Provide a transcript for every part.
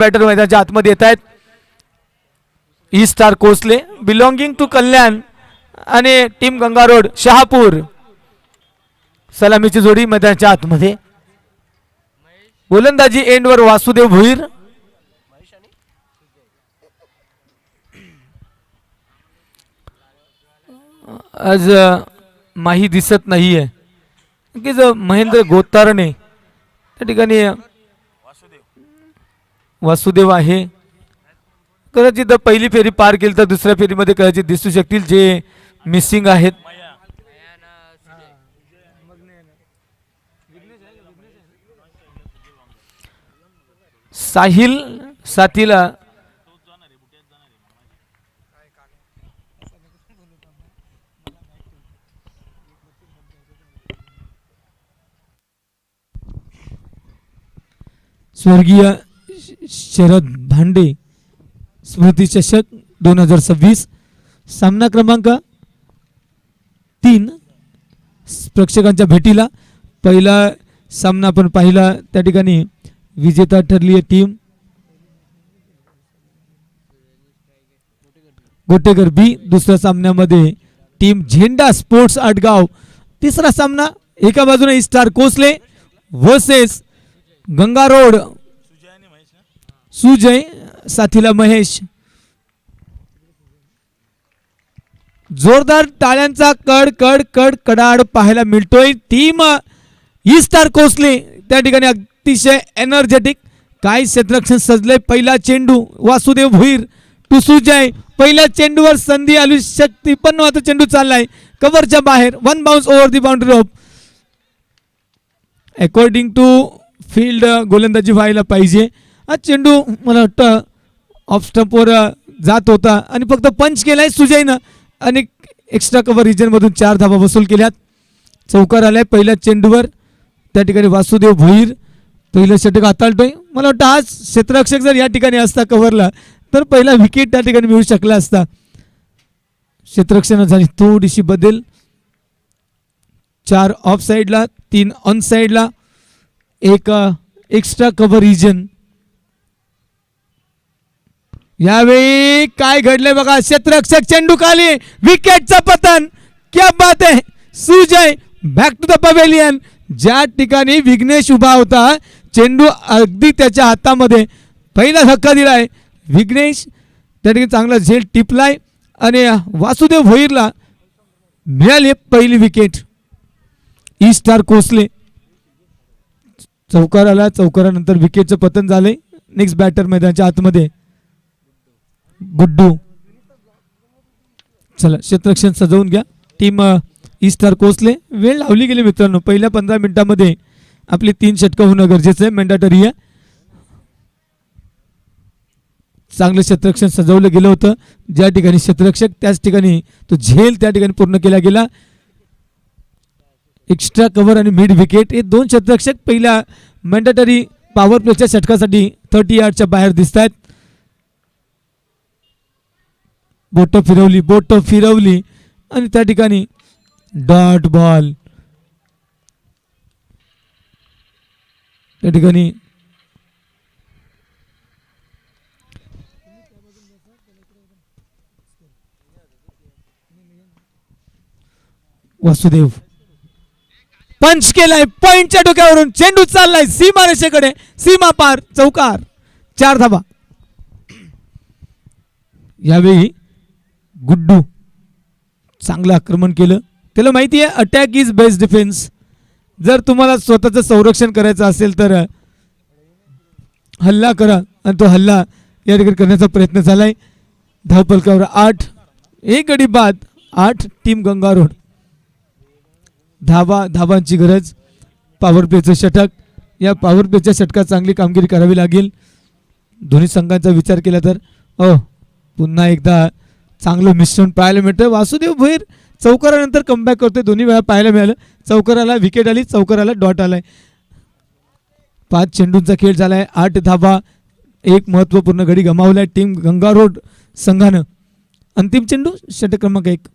Batter मैदानाच्या आतमध्ये येत आहेत. E star Kosle belonging to Kalyan आणि टीम गंगा रोड शहापूर. सलामीची जोडी मैदानाच्या आतमध्ये. गोलंदाजी एंडवर वासुदेव भोईर. आज माही दिसत नाहीये की जो महेंद्र गोतारणे त्या ठिकाणी वासुदेव आहे. कदाचित पहिली फेरी पार केली तर दुसऱ्या फेरीमध्ये कदाचित दिसू शकतील जे मिसिंग आहेत. साहिल साथीला स्वर्गीय शरद भांडे स्मृती चषक 2026 सामना क्रमांक 3 प्रेक्षकांच्या भेटीला पहिला सामना आपण पाहिला. त्या ठिकाणी विजेता ठरली आहे टीम गोटेकर बी. दुसऱ्या सामन्यामध्ये टीम झेंडा स्पोर्ट्स आटगाव. तिसरा सामना एका बाजूने star Kosle versus Ganga road Sujay साथीला महेश. जोरदार टाळ्यांचा कड कड कड कडाड पाहायला मिळतोय. टीम ई स्टार कोसले त्या ठिकाणी अतिशय एनर्जेटिक. काय क्षेत्ररक्षण सजले. पहिला चेंडू वासुदेव भोईर टू सुजय. पहिल्या चेंडूवर संधी आली शक्ती पण आता चेंडू चाललाय कव्हरच्या बाहेर. One bounce over the boundary off. According to field गोलंदाजी व्हायला पाहिजे. हा चेंडू मला वाटतं ऑफ स्टंपवर जात होता आणि फक्त पंच केलाय सुजयनं आणि एक्स्ट्रा कव्हर रिजन मधून 4 धावा वसूल केल्यात. चौकार आलाय पहिल्या चेंडूवर. त्या ठिकाणी वासुदेव भोईर पहिलं षटक हाताळतोय. मला वाटतं आज क्षेत्ररक्षक जर या ठिकाणी असता कव्हरला तर पहिला विकेट त्या ठिकाणी मिळू शकला असता. क्षेत्ररक्षण झाली थोडीशी बदल. 4 ऑफ साइडला 3 ऑन साइडला एक एक्स्ट्रा कव्हर रिजन. यावेळी काय घडलंय बघा. क्षेत्ररक्षक चेंडू खाली विकेटचं पतन. क्या बात आहे. Sujay back to the pavilion. ज्या ठिकाणी विघ्नेश उभा होता चेंडू अगदी त्याच्या हातामध्ये. पहिला धक्का दिलाय विघ्नेश. त्या ठिकाणी चांगला झेल टिपलाय आणि वासुदेव भोईरला मिळाली पहिली विकेट. ई स्टार कोसले चौकार आला. चौकारानंतर विकेटचं पतन झालंय. नेक्स्ट बॅटर मैदानाच्या आतमध्ये गुड्डू. चला क्षेत्ररक्षण सजवून घ्या. Team E star Kosle. वेळ लावली गेली मित्रांनो. पहिल्या 15 मिनिटांमध्ये आपली 3 षटकं होणं गरजेचं आहे. मॅन्डेटरी आहे. चांगलं क्षेत्ररक्षण सजवलं गेलं होतं. ज्या ठिकाणी क्षेत्ररक्षक त्याच ठिकाणी तो झेल त्या ठिकाणी पूर्ण केला गेला. एक्स्ट्रा कव्हर आणि मिड विकेट हे 2 क्षेत्ररक्षक पहिल्या मॅन्डेटरी पॉवर प्लेच्या षटकासाठी 30 यार्डच्या बाहेर दिसत आहेत. बोट फिरवली आणि त्या ठिकाणी डॉट बॉल. त्या ठिकाणी वासुदेव पंच केलाय. पॉइंटच्या डोक्यावरून चेंडू चाललाय सीमा रेषेकडे. सीमा पार. चौकार. 4 धावा. यावेळी गुड्डू चांगलं आक्रमण केलं. त्याला माहिती आहे अटॅक इज बेस्ट डिफेन्स. जर तुम्हाला स्वतःचं संरक्षण करायचं असेल तर हल्ला करा आणि तो हल्ला या ठिकाणी करण्याचा प्रयत्न झालाय. धावफलकावर 8. एक गडी बाद 8. Team Ganga road. धावांची गरज. पॉवर प्लेचं षटक. या पॉवर प्लेच्या षटकात चांगली कामगिरी करावी लागेल. दोन्ही संघांचा विचार केला तर पुन्हा एकदा चांगलं मिश्रण पाहायला मिळतं. वासुदेव भोईर चौकारानंतर कमबॅक करतोय. दोन्ही वेळा पाहायला मिळालं. चौकाराला विकेट आली. चौकाराला डॉट आलाय. 5 चेंडूंचा खेळ झालाय. 8 धावा. एक महत्वपूर्ण गडी गमावलाय टीम गंगा रोड संघानं. अंतिम चेंडू षटक क्रमांक 1.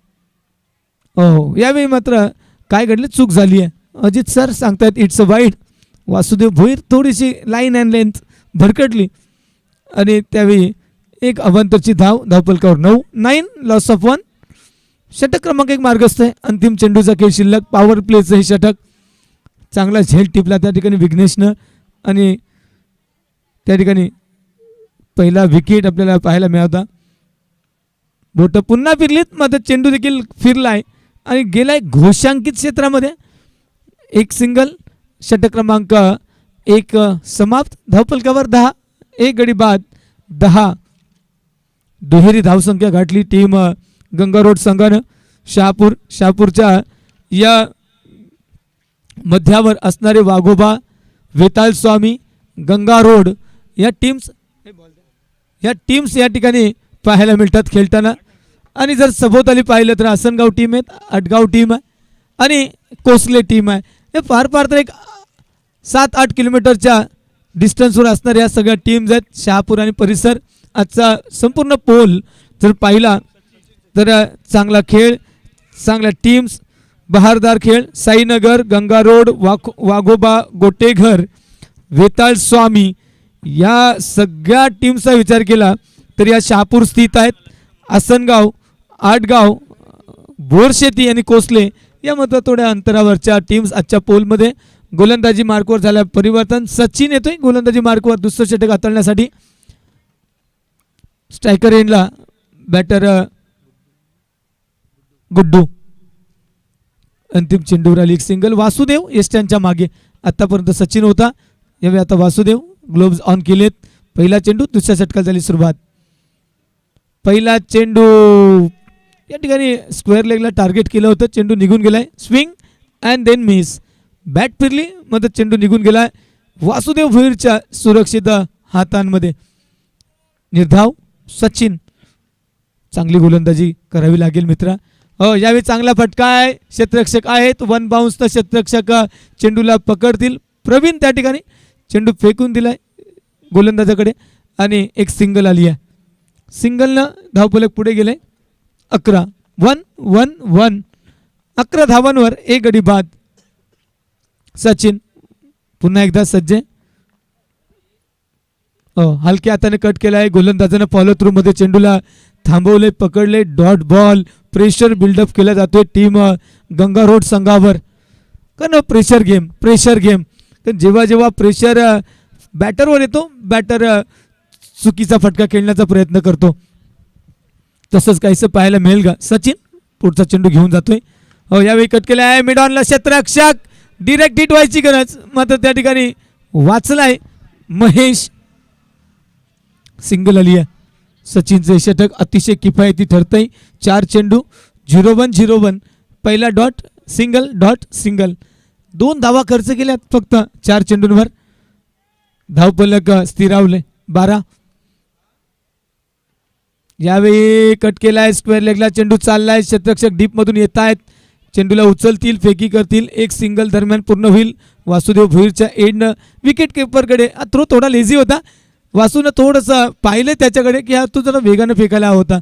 यावेळी मात्र काय घडलं. चूक झाली आहे. अजित सर सांगतायत it's a wide. Vasudev Bhoir थोडीशी लाईन अँड लेंथ भरकटली आणि त्यावेळी एक अवांतरची धावपलकावर 9 लॉस ऑफ 1. षटक क्रमांक 1 मार्गस्थ आहे. अंतिम चेंडूचा खेळ शिल्लक. पॉवर प्लेचं हे षटक चांगला झेल टिपला त्या ठिकाणी विघ्नेशनं आणि त्या ठिकाणी पहिला विकेट आपल्याला पाहायला मिळाला. बोट पुन्हा फिरलीत मात्र चेंडू देखील फिरलाय आणि गेलाय घोषांकित क्षेत्रामध्ये. एक सिंगल. षटक क्रमांक 1 समाप्त. धावपलकावर 10. एक गडी बाद 10. दुहेरी धावसंख्या गाठली टीम गंगारोड संघानं. शहापूरच्या या मध्यावर असणारे वाघोबा, वेताळ स्वामी, गंगारोड या टीम्स या ठिकाणी पाहायला मिळतात खेळताना. आणि जर सभोवताली पाहिलं तर आसनगाव टीम आहेत, आटगाव टीम आहे आणि कोसले टीम आहे. हे फार तर एक 7-8 किलोमीटरच्या डिस्टन्सवर असणाऱ्या या सगळ्या टीम्स आहेत. शहापूर आणि परिसर. आजचा संपूर्ण पोल जर पाहिला तर चांगला खेळ, चांगल्या टीम्स, बहारदार खेळ. साईनगर, गंगारोड, वाघोबा, गोटेघर, वेताळ स्वामी या सगळ्या टीमचा विचार केला तर या शहापूर स्थित आहेत. आसनगाव, आटगाव, बोरशेती आणि कोसले या मात्र थोड्या अंतरावरच्या टीम्स आजच्या पोलमध्ये. गोलंदाजी मार्कवर झाल्या परिवर्तन. सचिन येतोय गोलंदाजी मार्कवर दुसरं षटक हाताळण्यासाठी. स्ट्रायकर एंडला बॅटर गुड्डू. अंतिम चेंडूवर आली एक सिंगल. वासुदेव यष्ट्यांच्या मागे. आतापर्यंत सचिन होता, यावेळी आता वासुदेव. ग्लोव्ज ऑन केलेत. पहिला चेंडू. दुसऱ्या षटकाला झाली सुरुवात. पहिला चेंडू या ठिकाणी स्क्वेअर लेगला टार्गेट केलं होतं. चेंडू निघून गेलाय. Swing and then miss. Bat फिरली मध्ये चेंडू निघून गेलाय. वासुदेव भोईरच्या सुरक्षित हातांमध्ये. निर्धाव सचिन. चांगली गोलंदाजी करावी लागेल मित्रा. यावेळी चांगला फटका आहे. क्षेत्ररक्षक आहेत. 1 बाउन्स तर क्षेत्ररक्षक चेंडूला पकडतील. प्रवीण त्या ठिकाणी चेंडू फेकून दिलाय गोलंदाजाकडे आणि एक सिंगल आली आहे. सिंगलनं धावफलक पुढे गेले. 11. 1-1-1. 11 धावांवर एक गडी बाद. सचिन पुन्हा एकदा सज्ज. हलक्या हाताने कट केला आहे. गोलंदाजानं फॉलो थ्रू मध्ये चेंडूला थांबवले, पकडले. Dot ball. प्रेशर बिल्डअप केला जातोय टीम गंगारोड संघावर. कारण प्रेशर गेम. जेव्हा प्रेशर बॅटरवर येतो, बॅटर चुकीचा फटका खेळण्याचा प्रयत्न करतो. तसंच काहीसं पाहायला मिळेल का. सचिन पुढचा चेंडू घेऊन जातोय. यावेळी कट केला आहे. मिड ऑनला क्षेत्ररक्षक. डिरेक्ट हिट व्हायची गरज मात्र त्या ठिकाणी वाचलाय महेश. सिंगल आली आहे. सचिनचे षटक अतिशय किफायती ठरतंय. 4 चेंडू. 0-1-0-1. पहिला डॉट सिंगल, डॉट सिंगल. 2 धावा खर्च केल्यात फक्त 4 चेंडूंवर. धावफलक स्थिरावले 12. यावेळी कट केलाय. स्क्वेअर लेगला चेंडू चाललाय. क्षेत्ररक्षक डीप मधून येत आहेत. चेंडूला उचलतील, फेकी करतील. एक सिंगल दरम्यान पूर्ण होईल. वासुदेव भोईरच्या एंड विकेट किपरकडे. थ्रो थोडा लेझी होता. वासून थोडंसं पाहिलं त्याच्याकडे की हा तू जरा वेगानं फेकायला होता.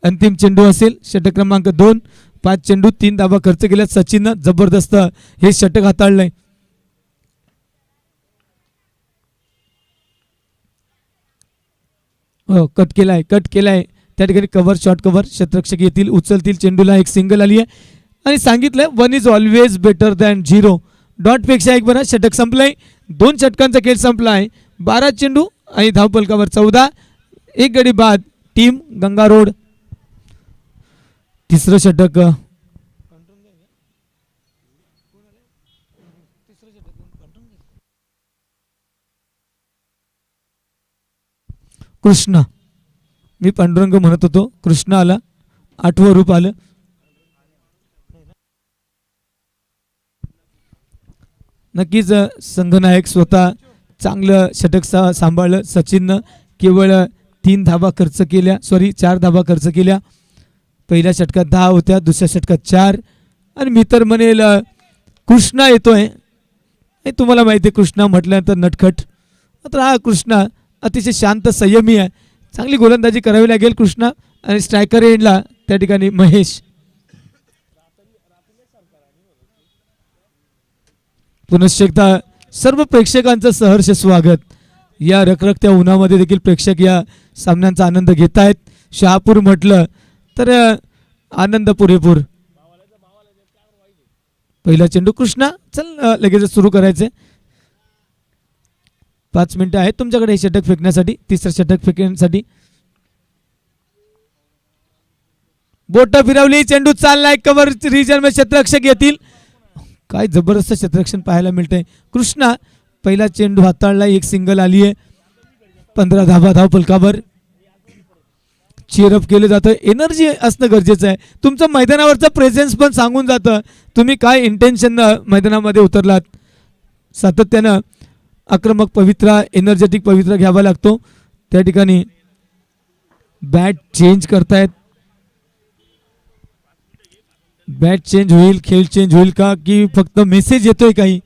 अंतिम चेंडू असेल. षटक क्रमांक 2. 5 चेंडू 3 धावा खर्च केल्यात. सचिननं जबरदस्त हे षटक हाताळलंय. कट केलाय त्या ठिकाणी कव्हर, शॉर्ट कव्हर. क्षेत्ररक्षक येतील, उचलतील चेंडूला. एक सिंगल आली आहे आणि सांगितलंय 1 is always better than 0. Dot पेक्षा एक बरा. षटक संपलंय. 2 षटकांचा खेळ संपलाय. 12 चेंडू आणि धावफलकावर 14. एक गडी बाद टीम गंगारोड. तिसरं षटक. कृष्णा. मी पांडुरंग म्हणत होतो. कृष्ण आला. 8वं रूप आलं. नक्कीच संघनायक स्वतः चांगलं षटक सांभाळलं. सचिननं केवळ 3 धावा खर्च केल्या. 4 धावा खर्च केल्या. पहिल्या षटकात 10 होत्या, दुसऱ्या षटकात 4. आणि मी तर म्हणेल कृष्णा येतोय. हे तुम्हाला माहिती आहे कृष्णा म्हटल्यानंतर नटखट. मात्र हा कृष्णा अतिशय शांत संयमी आहे. चांगली गोलंदाजी करावी लागेल कृष्णा. आणि स्ट्रायकर एंडला त्या ठिकाणी महेश. पुनश्च एकदा सर्व प्रेक्षकांचं सहर्ष स्वागत. या रखरखत्या उन्हामध्ये देखील प्रेक्षक या सामन्यांचा आनंद घेत आहेत. शहापूर म्हटलं तर आनंद पुरेपूर. पहिला चेंडू कृष्णा. चल लगेच सुरू करायचे. 5 मिनिटं आहेत तुमच्याकडे षटक फेकण्यासाठी, तिसरं षटक फेकण्यासाठी. बोट फिरवली, चेंडू चाललाय कव्हर रिजन मध्ये, क्षेत्ररक्षक येतील. काय जबरदस्त क्षेत्ररक्षण पाहायला मिळतंय. कृष्णा पहिला चेंडू हाताळला, एक सिंगल आली आहे. 15 धावा धाव फलकावर. चीअरअप केलं जातं. एनर्जी असणं गरजेचं आहे. तुमचं मैदानावरचं प्रेझेन्स पण सांगून जातं तुम्ही काय इंटेन्शन मैदानामध्ये उतरलात. सातत्यानं आक्रमक पवित्रा, एनर्जेटिक पवित्रा घ्यावा लागतो. त्या ठिकाणी बॅट चेंज करतायत. बॅट चेंज होईल, खेळ चेंज होईल का, की फक्त मेसेज येतोय काही.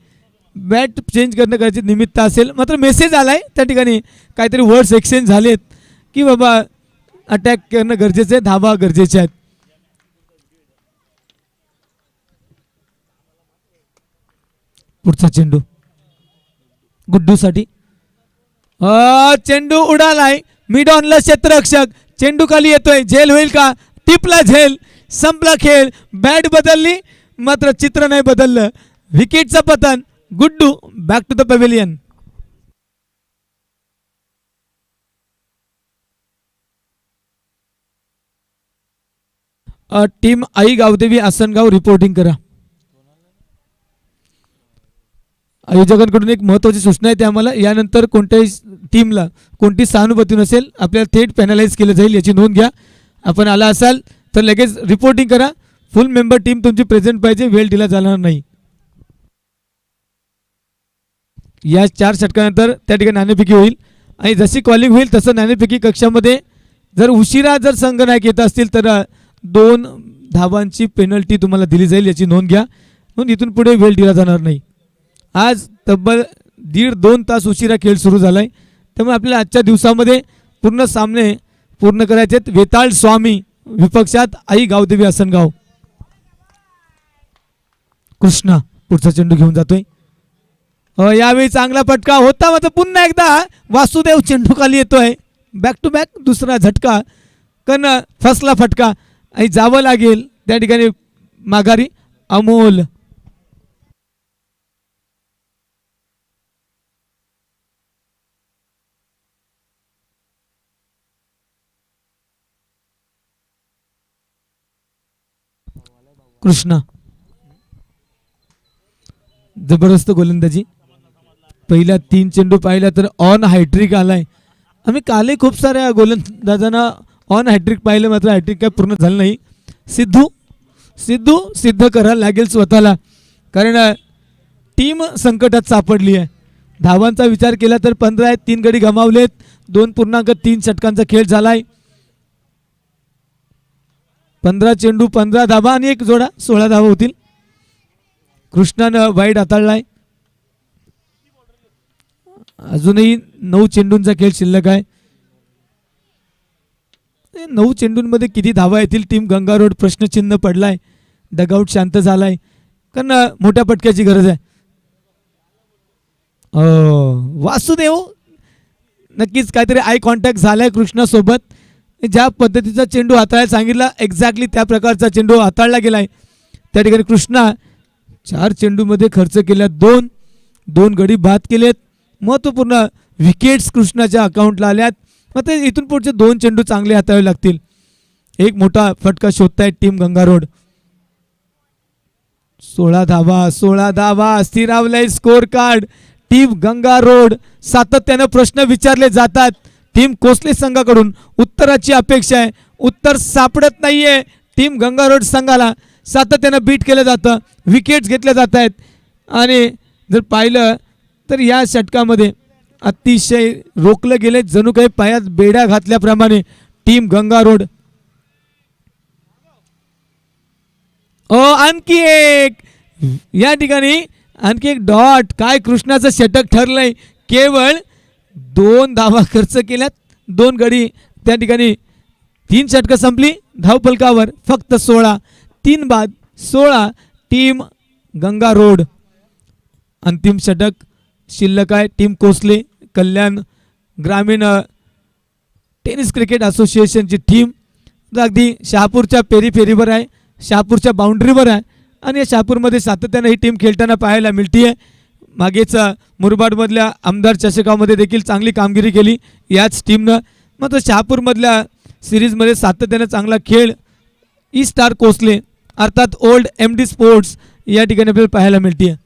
बॅट चेंज करणं करायचे निमित्त असेल, मात्र मेसेज आलाय त्या ठिकाणी. काहीतरी वर्ड्स एक्सचेंज झालेत की बाबा अटॅक करणं गरजेचं आहे, धावा गरजेच्या आहेत. पुढचा चेंडू गुड्डूसाठी. चेंडू उडालाय मिड ऑनला. क्षेत्ररक्षक चेंडू खाली येतोय. झेल होईल का, टिपला झेल. संपला खेळ. बॅट बदलली मात्र चित्र नाही बदललं. विकेटचं पतन. Guddu back to the pavilion. Team Aai Gavdevi Asangaon reporting करा. आयोजकांकडून एक महत्त्वाची सूचना आहे, ते आम्हाला यानंतर कोणत्याही टीमला कोणती सहानुभूती नसेल आपल्याला थेट पॅनलाइज केलं जाईल, याची नोंद घ्या. आपण आला असाल तर लगेच रिपोर्टिंग करा. फुल मेंबर टीम तुमची प्रेझेंट पाहिजे, वेळ दिला जाणार नाही. या 4 षटकानंतर त्या ठिकाणी नाणेफेकी होईल आणि जशी कॉलिंग होईल तसं नाणेफेकी कक्षामध्ये जर उशिरा जर संघनायक येत असतील तर 2 धावांची पेनल्टी तुम्हाला दिली जाईल, याची नोंद घ्या. म्हणून इथून पुढे वेळ दिला जाणार नाही. आज तब्बल 1.5-2 तास उशिरा खेळ सुरू झालाय, त्यामुळे आपल्याला आजच्या दिवसामध्ये पूर्ण सामने पूर्ण करायचे आहेत. वेताळ स्वामी विपक्षात आई गावदेवी आसनगाव. कृष्णा पुढचा चेंडू घेऊन जातोय. यावेळी चांगला फटका होता, मात्र पुन्हा एकदा वासुदेव चेंडू खाली येतोय. बॅक टू बॅक दुसरा झटका, कारण फसला फटका आणि जावं लागेल त्या ठिकाणी माघारी. अमोल कृष्णा जबरदस्त गोलंदाजी. पहिला 3 चेंडू पाहिला तर ऑन हॅट्रिक आलाय. आम्ही कालही खूप साऱ्या गोलंदाजांना ऑन हॅट्रिक पाहिलं, मात्र हॅट्रिक काय पूर्ण झालं नाही. सिद्धू सिद्ध करायला लागेल स्वतःला, कारण टीम संकटात सापडली आहे. धावांचा विचार केला तर 15 आहेत, 3 गडी गमावलेत. 2.3 षटकांचा खेळ झालाय. 15 चेंडू 15 धावा आणि 1 जोडा 16 धावा होतील. कृष्णानं वाईड हाताळलाय. अजूनही 9 चेंडूंचा खेळ शिल्लक आहे. 9 चेंडूंमध्ये किती धावा येतील. टीम गंगा रोड प्रश्नचिन्ह पडलाय. डगआउट शांत झालाय, कारण मोठ्या पटक्याची गरज आहे. वासुदेव नक्कीच काहीतरी आय कॉन्टॅक्ट झालाय कृष्णासोबत. ज्या पद्धतीचा चेंडू हाताळायला सांगितला एक्झॅक्टली त्या प्रकारचा चेंडू हाताळला गेलाय. त्या ठिकाणी कृष्णा 4 चेंडूमध्ये खर्च केल्या 2 गडी बाद केलेत. महत्त्वपूर्ण विकेट्स कृष्णाच्या अकाउंटला आल्यात. मात्र इथून पुढचे 2 चेंडू चांगले हाताळावे लागतील. एक मोठा फटका शोधतायत टीम गंगा रोड. 16 धावा स्थिरावलाय score card. Team Ganga road सातत्याने प्रश्न विचारले जातात. टीम कोसले संघाकडून उत्तराची अपेक्षा आहे, उत्तर सापडत नाहीये. टीम गंगा रोड संघाला सातत्याने बीट केलं जातं, विकेट्स घेतल्या जात आहेत. आणि जर पाहिलं तर या षटकामध्ये अतिशय रोखलं गेले, जणू काही पायात बेड्या घातल्याप्रमाणे टीम गंगा रोड. आणखी एक या ठिकाणी आणखी एक डॉट. काय कृष्णाचं षटक ठरलंय. केवळ 2 धावा खर्च केल्यात, 2 गडी. त्या ठिकाणी 3 षटकं संपली. धावफलकावर फक्त 16, 3 बाद 16. Team Ganga road. अंतिम षटक शिल्लक आहे. टीम कोसले कल्याण ग्रामीण टेनिस क्रिकेट असोसिएशनची टीम अगदी शहापूरच्या पेरीफेरीवर आहे, शहापूरच्या बाउंड्रीवर आहे आणि या शहापूरमध्ये सातत्यानं ही टीम खेळताना पाहायला मिळते आहे. मागेच मुरबाडमधल्या आमदार चषकामध्ये देखील चांगली कामगिरी केली याच टीमनं. मात्र शहापूरमधल्या सिरीजमध्ये सातत्यानं चांगला खेळ ई स्टार कोसले अर्थात ओल्ड MD स्पोर्ट्स या ठिकाणी आपल्याला पाहायला मिळते आहे.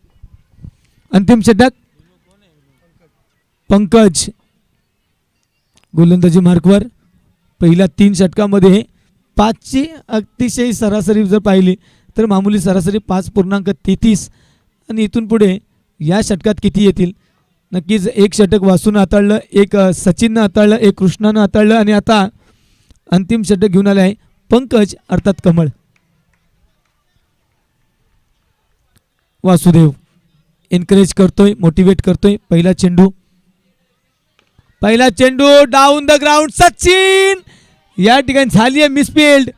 अंतिम षटक पंकज गोलंदाजी मार्कवर. पहिल्या 3 षटकामध्ये 5ची अतिशय सरासरी जर पाहिली तर मामूली सरासरी 5.33 आणि इथून पुढे या षटकात किती येतील. नक्कीच एक षटक वासून हाताळलं, एक सचिननं हाताळलं, एक कृष्णानं हाताळलं आणि आता अंतिम षटक घेऊन आलं आहे पंकज अर्थात कमळ. वासुदेव एनकरेज करतोय, मोटिवेट करतोय. पहिला चेंडू डाऊन द ग्राउंड. सचिन या ठिकाणी झाली आहे मिसफिल्ड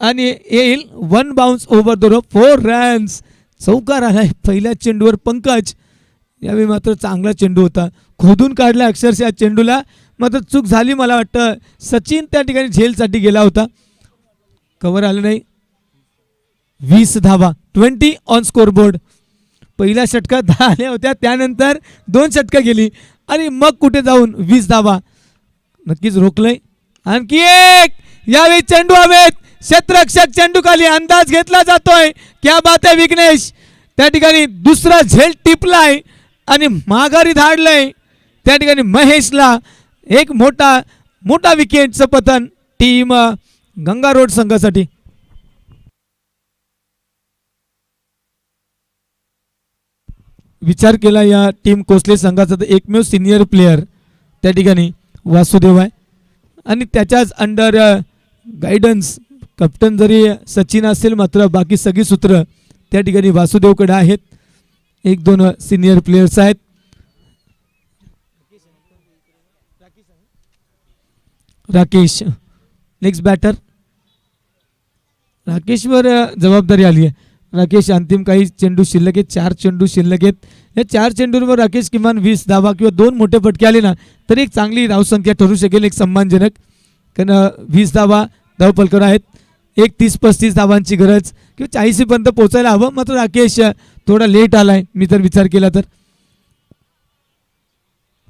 आणि येईल 1 bounce over the rope 4 runs. चौकार आलाय पहिल्या चेंडूवर पंकज. यावेळी मात्र चांगला चेंडू होता, खोदून काढला अक्षरशः चेंडूला. मात्र चूक झाली मला वाटतं, सचिन त्या ठिकाणी झेलसाठी गेला होता, कव्हर आलं नाही. 20 धावा 20 ऑन स्कोरबोर्ड. पहिल्या षटकात 10 आल्या होत्या, त्यानंतर 2 षटकं गेली आणि मग कुठे जाऊन 20 धावा. नक्कीच रोखलंय. आणखी एक यावेळी चेंडू हवेत, क्षेत्ररक्षक चेंडू खाली, अंदाज घेतला जातोय. क्या बात आहे विघ्नेश. त्या ठिकाणी दुसरा झेल टिपलाय आणि माघारी धाडलंय त्या ठिकाणी महेशला. एक मोठा विकेटचं पतन टीम गंगा रोड संघासाठी. विचार केला या टीम कोसले संघाचा तर एकमेव सिनियर प्लेयर त्या ठिकाणी वासुदेव आहे आणि त्याच्याच अंडर गायडन्स कॅप्टन जरी सचिन असेल मात्र बाकी सगळी सूत्र त्या ठिकाणी वासुदेवकडे आहेत. 1-2 सिनियर प्लेयर्स आहेत. Rakesh next batter. राकेशवर जबाबदारी आली आहे. राकेश अंतिम काही चेंडू शिल्लक आहेत, 4 चेंडू शिल्लक आहेत. या 4 चेंडूंवर राकेश किमान 20 धावा किंवा 2 मोठे फटके आले ना तर एक चांगली धावसंख्या ठरू शकेल, एक सन्मानजनक. कारण 20 धावा धावपलकर आहेत, एक 30-35 धावांची गरज किंवा 40 पर्यंत पोहोचायला हवं. मात्र राकेश थोडा लेट आलाय मी तर विचार केला तर.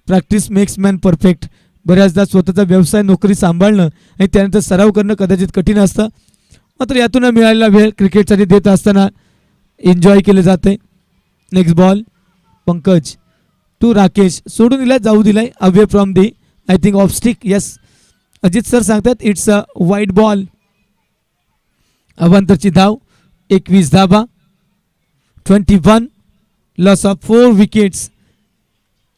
Practice makes man perfect. बऱ्याचदा स्वतःचा व्यवसाय नोकरी सांभाळणं आणि त्यानंतर सराव करणं कदाचित कठीण असतं, मात्र यातून मिळालेला वेळ क्रिकेटसाठी देत असताना एन्जॉय केलं जाते. Next ball Pankaj to Rakesh. सोडून दिलाय, जाऊ दिलाय away from the I think off stick. Yes Ajit sir सांगतात इट्स अ वाईड बॉल. अवांतरची धाव 21 धावा 21 लॉस ऑफ 4 विकेट्स.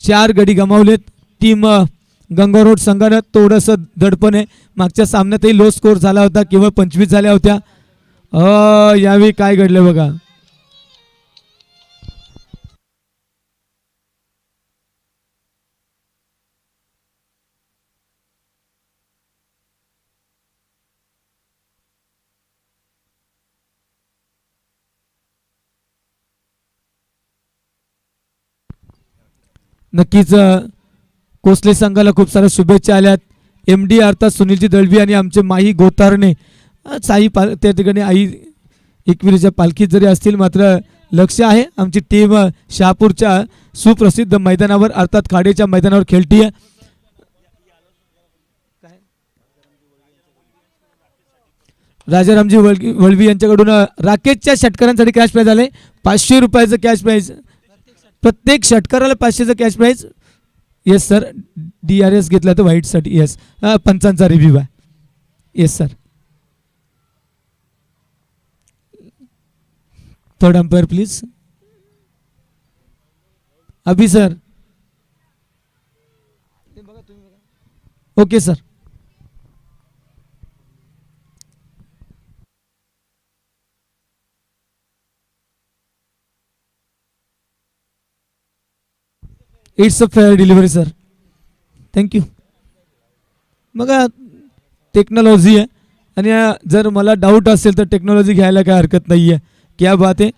4 गडी गमावलेत टीम गंगा रोड संघानं. थोडंसं दडपण आहे, मागच्या सामन्यातही लो स्कोर झाला होता, केवळ 25 झाल्या होत्या. यावेळी काय घडलं बघा. नक्कीच कोसले संघाला खूप साऱ्या शुभेच्छा आल्यात. MD अर्थात सुनीलजी दळवी आणि आमचे माही गोतारणे साई त्या ठिकाणी आई एकविरीच्या पालखीत जरी असतील मात्र लक्ष आहे आमची टीम शहापूरच्या सुप्रसिद्ध मैदानावर अर्थात खाडेच्या मैदानावर खेळती आहे. राजारामजी वळवी यांच्याकडून राकेशच्या षटकारांसाठी कॅश प्राईज आले 500 रुपयाचं कॅश प्राईज. प्रत्येक षटकाराला 500चं cash prize. Yes sir. DRS घेतला तर व्हाईटसाठी. येस पंचांचा रिव्ह्यू आहे. Yes sir. Third umpire please. Abhi sir. Okay sir. It's a fair delivery sir. Thank you. मग टेक्नॉलॉजी आहे आणि जर मला डाऊट असेल तर टेक्नॉलॉजी घ्यायला काय हरकत नाही आहे. क्या बात आहे.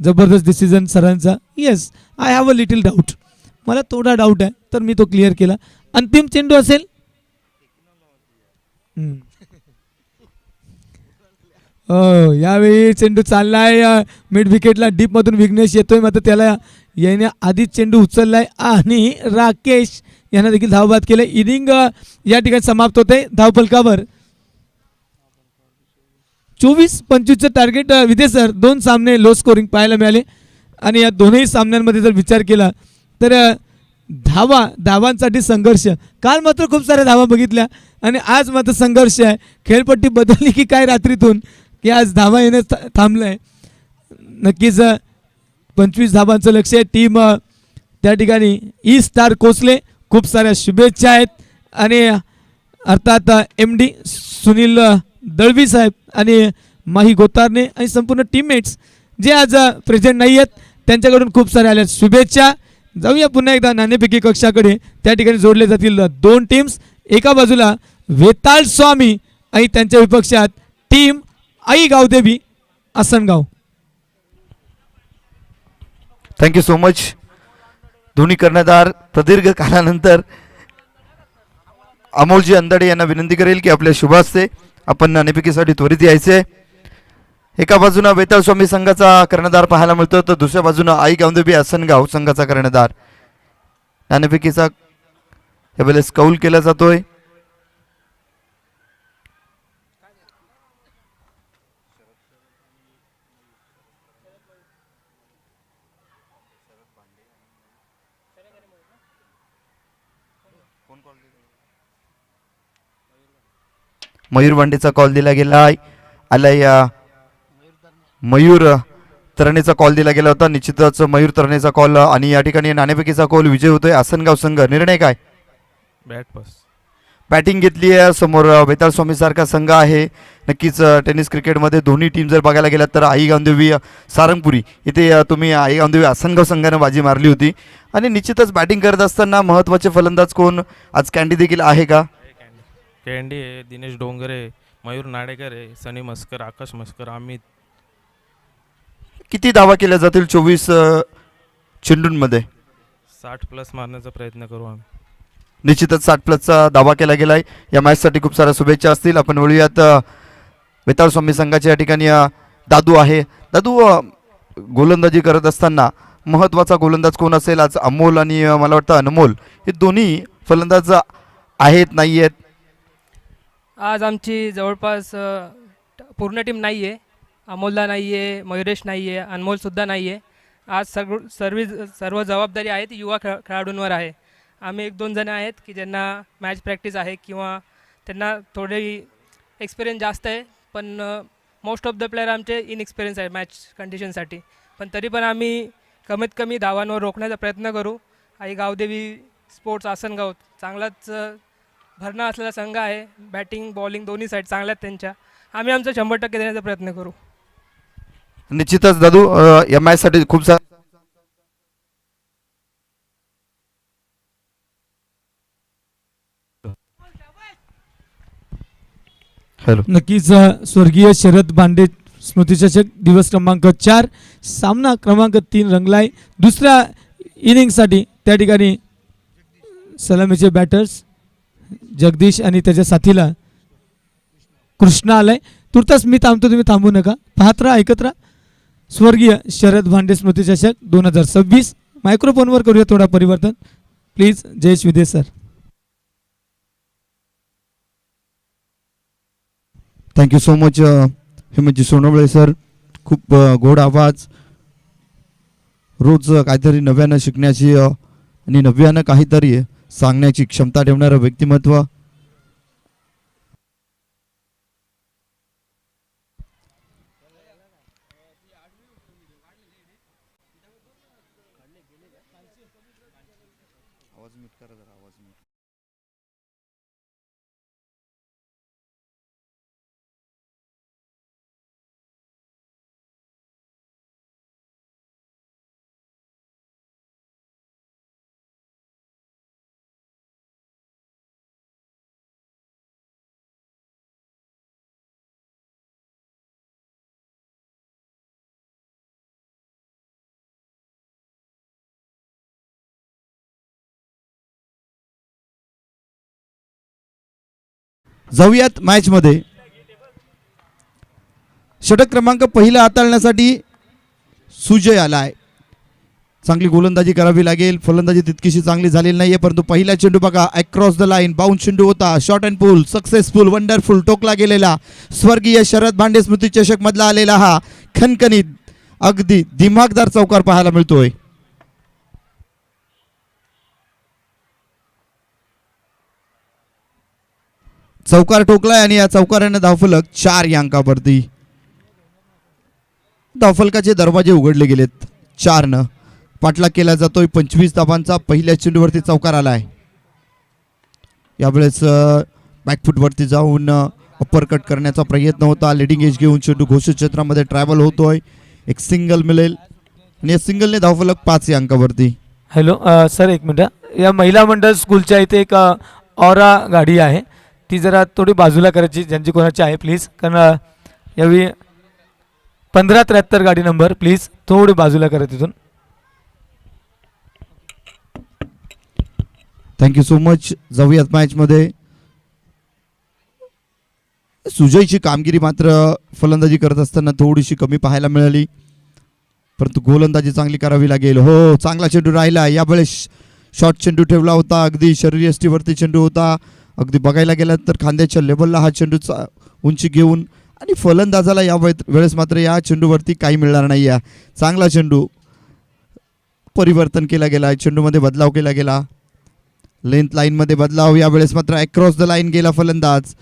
जबरदस्त डिसिजन सरांचा. Yes I have a little doubt मला थोडा डाऊट आहे, तर मी तो क्लिअर केला. अंतिम चेंडू असेल. हो, यावेळी चेंडू चाललाय मिड विकेटला, डीप मधून विघ्नेश येतोय, मात्र त्याला येण्या आधीच चेंडू उचललाय आणि राकेश यांना देखील धावबाद केले. इनिंग या ठिकाणी समाप्त होते धावफलकावर. 24-25 टार्गेट विदे सर. 2 सामने लो स्कोरिंग पाहायला मिळाले आणि या दोनही सामन्यांमध्ये जर विचार केला तर धावांसाठी संघर्ष. काल मात्र खूप साऱ्या धावा बघितल्या आणि आज मात्र संघर्ष आहे. खेळपट्टी बदलली की काय रात्रीतून की आज धावा येणं थांबलंय. नक्कीच 25 धावांचं लक्ष आहे. टीम त्या ठिकाणी ई स्टार कोसले. खूप साऱ्या शुभेच्छा आहेत आणि अर्थात MD सुनील दळवी साहेब आणि माही गोतारने आणि संपूर्ण टीममेट्स जे आज प्रेझेंट नाही आहेत त्यांच्याकडून खूप साऱ्या आल्या शुभेच्छा. जाऊया पुन्हा एकदा नाणेफेकी कक्षाकडे. त्या ठिकाणी जोडले जातील 2 टीम्स. एका बाजूला वेताळ स्वामी आणि त्यांच्या विपक्षात team Aai Gavdevi Asangaon. Thank you so much. दोन्ही कर्णधार प्रदीर्घ कालानंतर अमोलजी अंदडे यांना विनंती करेल की आपल्या शुभ हस्ते आपण नाणेफेकीसाठी त्वरित यायचे. एका बाजूला वेताळ स्वामी संघाचा कर्णधार पाहायला मिळतो, तर दुसऱ्या बाजूला आई गावदेवी आसनगाव संघाचा कर्णधार. नाणेफेकीचा यावेळेस कौल केला जातोय. मयूर वांडेचा कॉल दिला गेला आलाय. मयूर तरणेचा कॉल दिला गेला होता. निश्चितच मयूर तरणेचा कॉल आणि या ठिकाणी नाणेफेकीचा कॉल विजय होतोय आसनगाव संघ. निर्णय काय? बॅटिंग घेतली आहे. समोर वेताळ स्वामी सारखा संघ आहे. नक्कीच टेनिस क्रिकेटमध्ये दोन्ही टीम जर बघायला गेलात तर आई गावदेवी सारंगपुरी इथे तुम्ही आई गावदेवी आसनगाव संघाने बाजी मारली होती आणि निश्चितच बॅटिंग करत असताना महत्त्वाचे फलंदाज कोण आज कॅन्डी देखील आहे का? कॅन्डी आहे, दिनेश डोंगरे, मयूर नाडेकर आहे, सनी मस्कर, आकाश मस्कर, अमित. किती धावा केल्या जातील 24 चेंडूंमध्ये? 60+ मारण्याचा प्रयत्न करू आम्ही. निश्चितच 60+चा दावा केला गेलाय. या मॅचसाठी खूप साऱ्या शुभेच्छा असतील. आपण वळूयात वेताळ स्वामी संघाच्या या ठिकाणी दादू आहे. दादू, गोलंदाजी करत असताना महत्त्वाचा गोलंदाज कोण असेल आज? अमोल आणि मला वाटतं अनमोल हे दोन्ही फलंदाज आहेत नाही आहेत? आज आमची जवळपास पूर्ण टीम नाही आहे. अमोलदा नाही आहे, मयुरेश नाही आहे, अनमोलसुद्धा नाही आहे. आज सर्व जबाबदारी आहेत युवा खेळाडूंवर आहे. आम्ही 1-2 जण आहेत की ज्यांना मॅच प्रॅक्टिस आहे किंवा त्यांना थोडी एक्सपिरियन्स जास्त आहे, पण मोस्ट ऑफ द प्लेयर आमचे इनएक्सपिरियन्स आहे मॅच कंडिशनसाठी. पण तरी पण आम्ही कमीत कमी धावांवर रोखण्याचा प्रयत्न करू. आई गावदेवी स्पोर्ट्स आसनगाव चांगलाच भरणा असलेला संघ आहे. बॅटिंग बॉलिंग दोन्ही साईड चांगल्या आहेत त्यांच्या. आम्ही आमचं 100% देण्याचा प्रयत्न करू. निश्चितच दादू, या मॅचसाठी खूप सारा नक्कीच स्वर्गीय शरद भांडे स्मृतिचषक दिवस क्रमांक 4 सामना क्रमांक 3 रंगलाय. दुसऱ्या इनिंगसाठी त्या ठिकाणी सलामीचे बॅटर्स जगदीश आणि त्याच्या साथीला कृष्णा आलाय. तुर्तास मी थांबतो, तुम्ही थांबू नका, पाहत राहा, ऐकत राहा. स्वर्गीय शरद भांडे स्मृतिचषक 2026. मायक्रोफोनवर करूया थोडा परिवर्तन please. Jayesh Vide sir. Thank you so much हेमंतजी सोनवळे सर. खूप गोड आवाज, रोज काहीतरी नव्यानं शिकण्याची आणि नव्यानं काहीतरी सांगण्याची क्षमता ठेवणारं व्यक्तिमत्व. जाऊयात मॅच मध्ये. षटक क्रमांक पहिला हाताळण्यासाठी सुजय आलाय. चांगली गोलंदाजी करावी लागेल. फलंदाजी तितकीशी चांगली झालेली नाहीये, परंतु पहिला चेंडू बघा अक्रॉस द लाईन बाउन्स चेंडू होता. Short and pull successful wonderful टोकला गेलेला. स्वर्गीय शरद भांडे स्मृती चषक मधला आलेला हा खणखणीत अगदी दिमागदार चौकार पाहायला मिळतोय. चौकार ठोकलाय आणि या चौकाराने धावफलक 4 या अंकावरती. धावफलकाचे दरवाजे उघडले गेलेत 4 न. पाठलाग केला जातोय 25 धावांचा. पहिल्या चेंडूवरती चौकार आलाय. यावेळेस बॅकफुटवरती जाऊन अप्पर कट करण्याचा प्रयत्न होता. लिडिंग एज घेऊन चेंडू घोषित क्षेत्रामध्ये ट्रॅव्हल होतोय. एक सिंगल मिळेल आणि या सिंगलने धावफलक 5 या अंकावरती. हॅलो सर, एक मिनटं. या महिला मंडळ स्कूलच्या इथे एक ऑरा गाडी आहे, ती जरा थोडी बाजूला करायची, ज्यांची कोणाची आहे प्लीज. कारण यावेळी 1573 गाडी नंबर, प्लीज थोडी बाजूला करा तिथून. Thank you so much. जाऊयात मॅच मध्ये. सुजयची कामगिरी मात्र फलंदाजी करत असताना थोडीशी कमी पाहायला मिळाली, परंतु गोलंदाजी चांगली करावी लागेल. हो, चांगला चेंडू राहिला. यावेळेस शॉर्ट चेंडू ठेवला होता. अगदी शरीरयष्टीवरती चेंडू होता. अगदी बघायला गेला तर खांद्याच्या लेवलला हा चेंडूचा उंची घेऊन, आणि फलंदाजाला या वेळेस मात्र या चेंडूवरती काही मिळणार नाही. चांगला चेंडू परिवर्तन केला गेला. चेंडूमध्ये बदलाव केला गेला. लेंथ लाईनमध्ये बदलाव. यावेळेस मात्र अक्रॉस द लाईन गेला फलंदाज.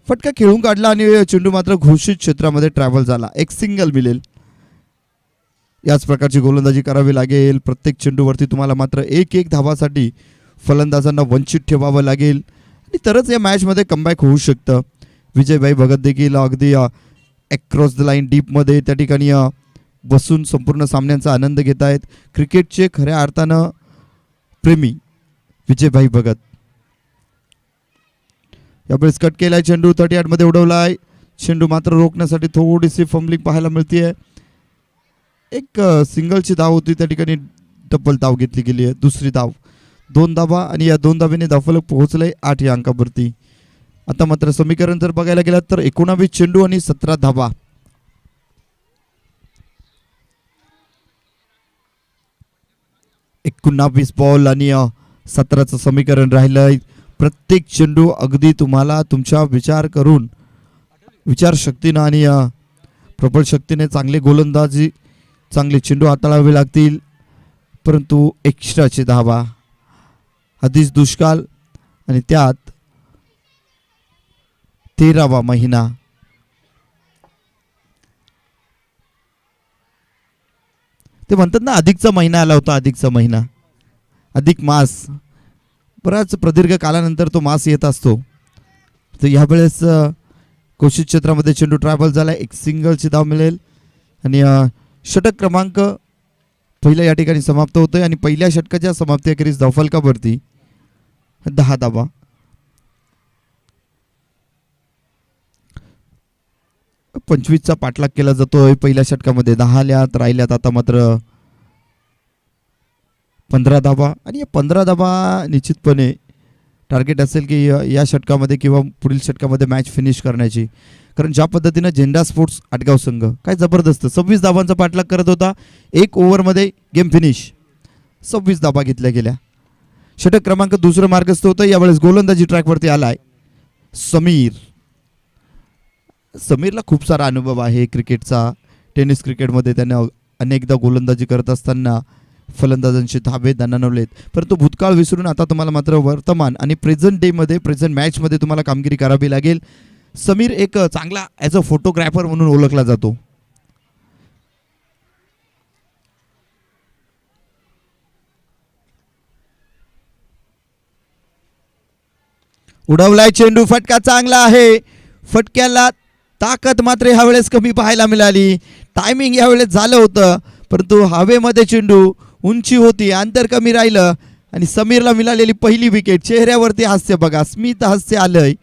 फटका खेळून काढला आणि चेंडू मात्र घोषित क्षेत्रामध्ये ट्रॅव्हल झाला. एक सिंगल मिळेल. याच प्रकारची गोलंदाजी करावी लागेल. प्रत्येक चेंडूवरती तुम्हाला मात्र एक धावासाठी फलंदाजांना वंचित ठेवावं लागेल, आणि तरच या मॅचमध्ये कमबॅक होऊ शकतं. विजयभाई भगत देखील अगदी अक्रॉस द लाईन डीपमध्ये त्या ठिकाणी बसून संपूर्ण सामन्यांचा आनंद घेत आहेत. क्रिकेटचे खऱ्या अर्थानं प्रेमी विजयभाई भगत. यावेळेस कट केलाय चेंडू. 38 मध्ये उडवलाय. चेंडू मात्र रोखण्यासाठी थोडीशी फंबलिंग पाहायला मिळते. एक सिंगलची धाव होती, त्या ठिकाणी डबल धाव घेतली गेली आहे. दुसरी धाव, 2 धावा, आणि या 2 धावेने धावफलक पोहोचलंय 8 या अंकावरती. आता मात्र समीकरण जर बघायला गेलात तर 19 चेंडू आणि 17 धावा. एकोणावीस बॉल आणि 17चं समीकरण राहिलंय. प्रत्येक चेंडू अगदी तुम्हाला तुमच्या विचार करून, विचारशक्तीनं आणि प्रबळ शक्तीने चांगले गोलंदाजी, चांगले चेंडू हाताळावे लागतील. परंतु एक्स्ट्राचे धावा, आधीच दुष्काळ आणि त्यात 13वा महिना. ते म्हणतात ना, अधिकचा महिना आला होता. अधिकचा महिना, अधिक मास. बराच प्रदीर्घ कालानंतर तो मास येत असतो. तर यावेळेस घोषित क्षेत्रामध्ये चेंडू ट्रॅव्हल झाला. एक सिंगलची धाव मिळेल आणि षटक क्रमांक पहिला या ठिकाणी समाप्त होतोय. आणि पहिल्या षटकाच्या समाप्तीअखेरीस धावफलकावरती 10 धावा. पंचवीसचा पाठलाग केला जातोय पहिल्या षटकामध्ये. 10 राहिल्यात आता मात्र 15 धावा. आणि या 15 धावा निश्चितपणे टार्गेट असेल की या षटकामध्ये किंवा पुढील षटकामध्ये मॅच फिनिश करण्याची. कारण ज्या पद्धतीनं झेंडा स्पोर्ट्स आटगाव संघ काय जबरदस्त 26 धावांचा पाठलाग करत होता. 1 ओव्हरमध्ये गेम फिनिश. 26 धावा घेतल्या गेल्या. षटक क्रमांक दुसरं मार्गस्थ होतं. यावेळेस गोलंदाजी ट्रॅकवरती आलाय समीर. समीरला खूप सारा अनुभव आहे क्रिकेटचा. टेनिस क्रिकेटमध्ये त्याने अनेकदा गोलंदाजी करत असताना फलंदाजांचे धाबे दणाणवलेत. परंतु भूतकाळ विसरून आता तुम्हाला मात्र वर्तमान आणि प्रेझेंट डेमध्ये, प्रेझेंट मॅचमध्ये तुम्हाला कामगिरी करावी लागेल. समीर एक चांगला ॲज अ फोटोग्राफर म्हणून ओळखला जातो. उडवलाय चेंडू. फटका चांगला आहे. फटक्याला ताकद मात्र ह्यावेळेस कमी पाहायला मिळाली. टायमिंग यावेळेस झालं होतं, परंतु हवेमध्ये चेंडू, उंची होती, अंतर कमी राहिलं आणि समीरला मिळालेली पहिली विकेट. चेहऱ्यावरती हास्य बघा, स्मित हास्य आलंय.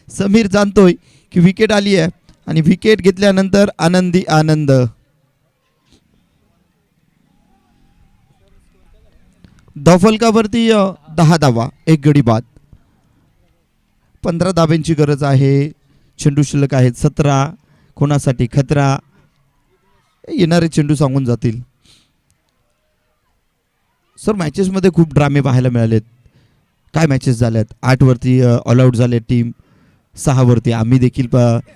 समीर जाणतोय की विकेट आली आहे आणि विकेट घेतल्यानंतर आनंदी आनंद. धावफलकावरती 10 धावा, 1 गडी बाद. 15 धाब्यांची गरज आहे. चेंडू शिल्लक आहेत 17. कोणासाठी खतरा, येणारे चेंडू सांगून जातील. सर मॅचेसमध्ये खूप ड्रामे पाहायला मिळालेत. काय मॅचेस झाल्यात. 8 वरती ऑल आऊट झाले टीम, 6 वरती आम्ही देखील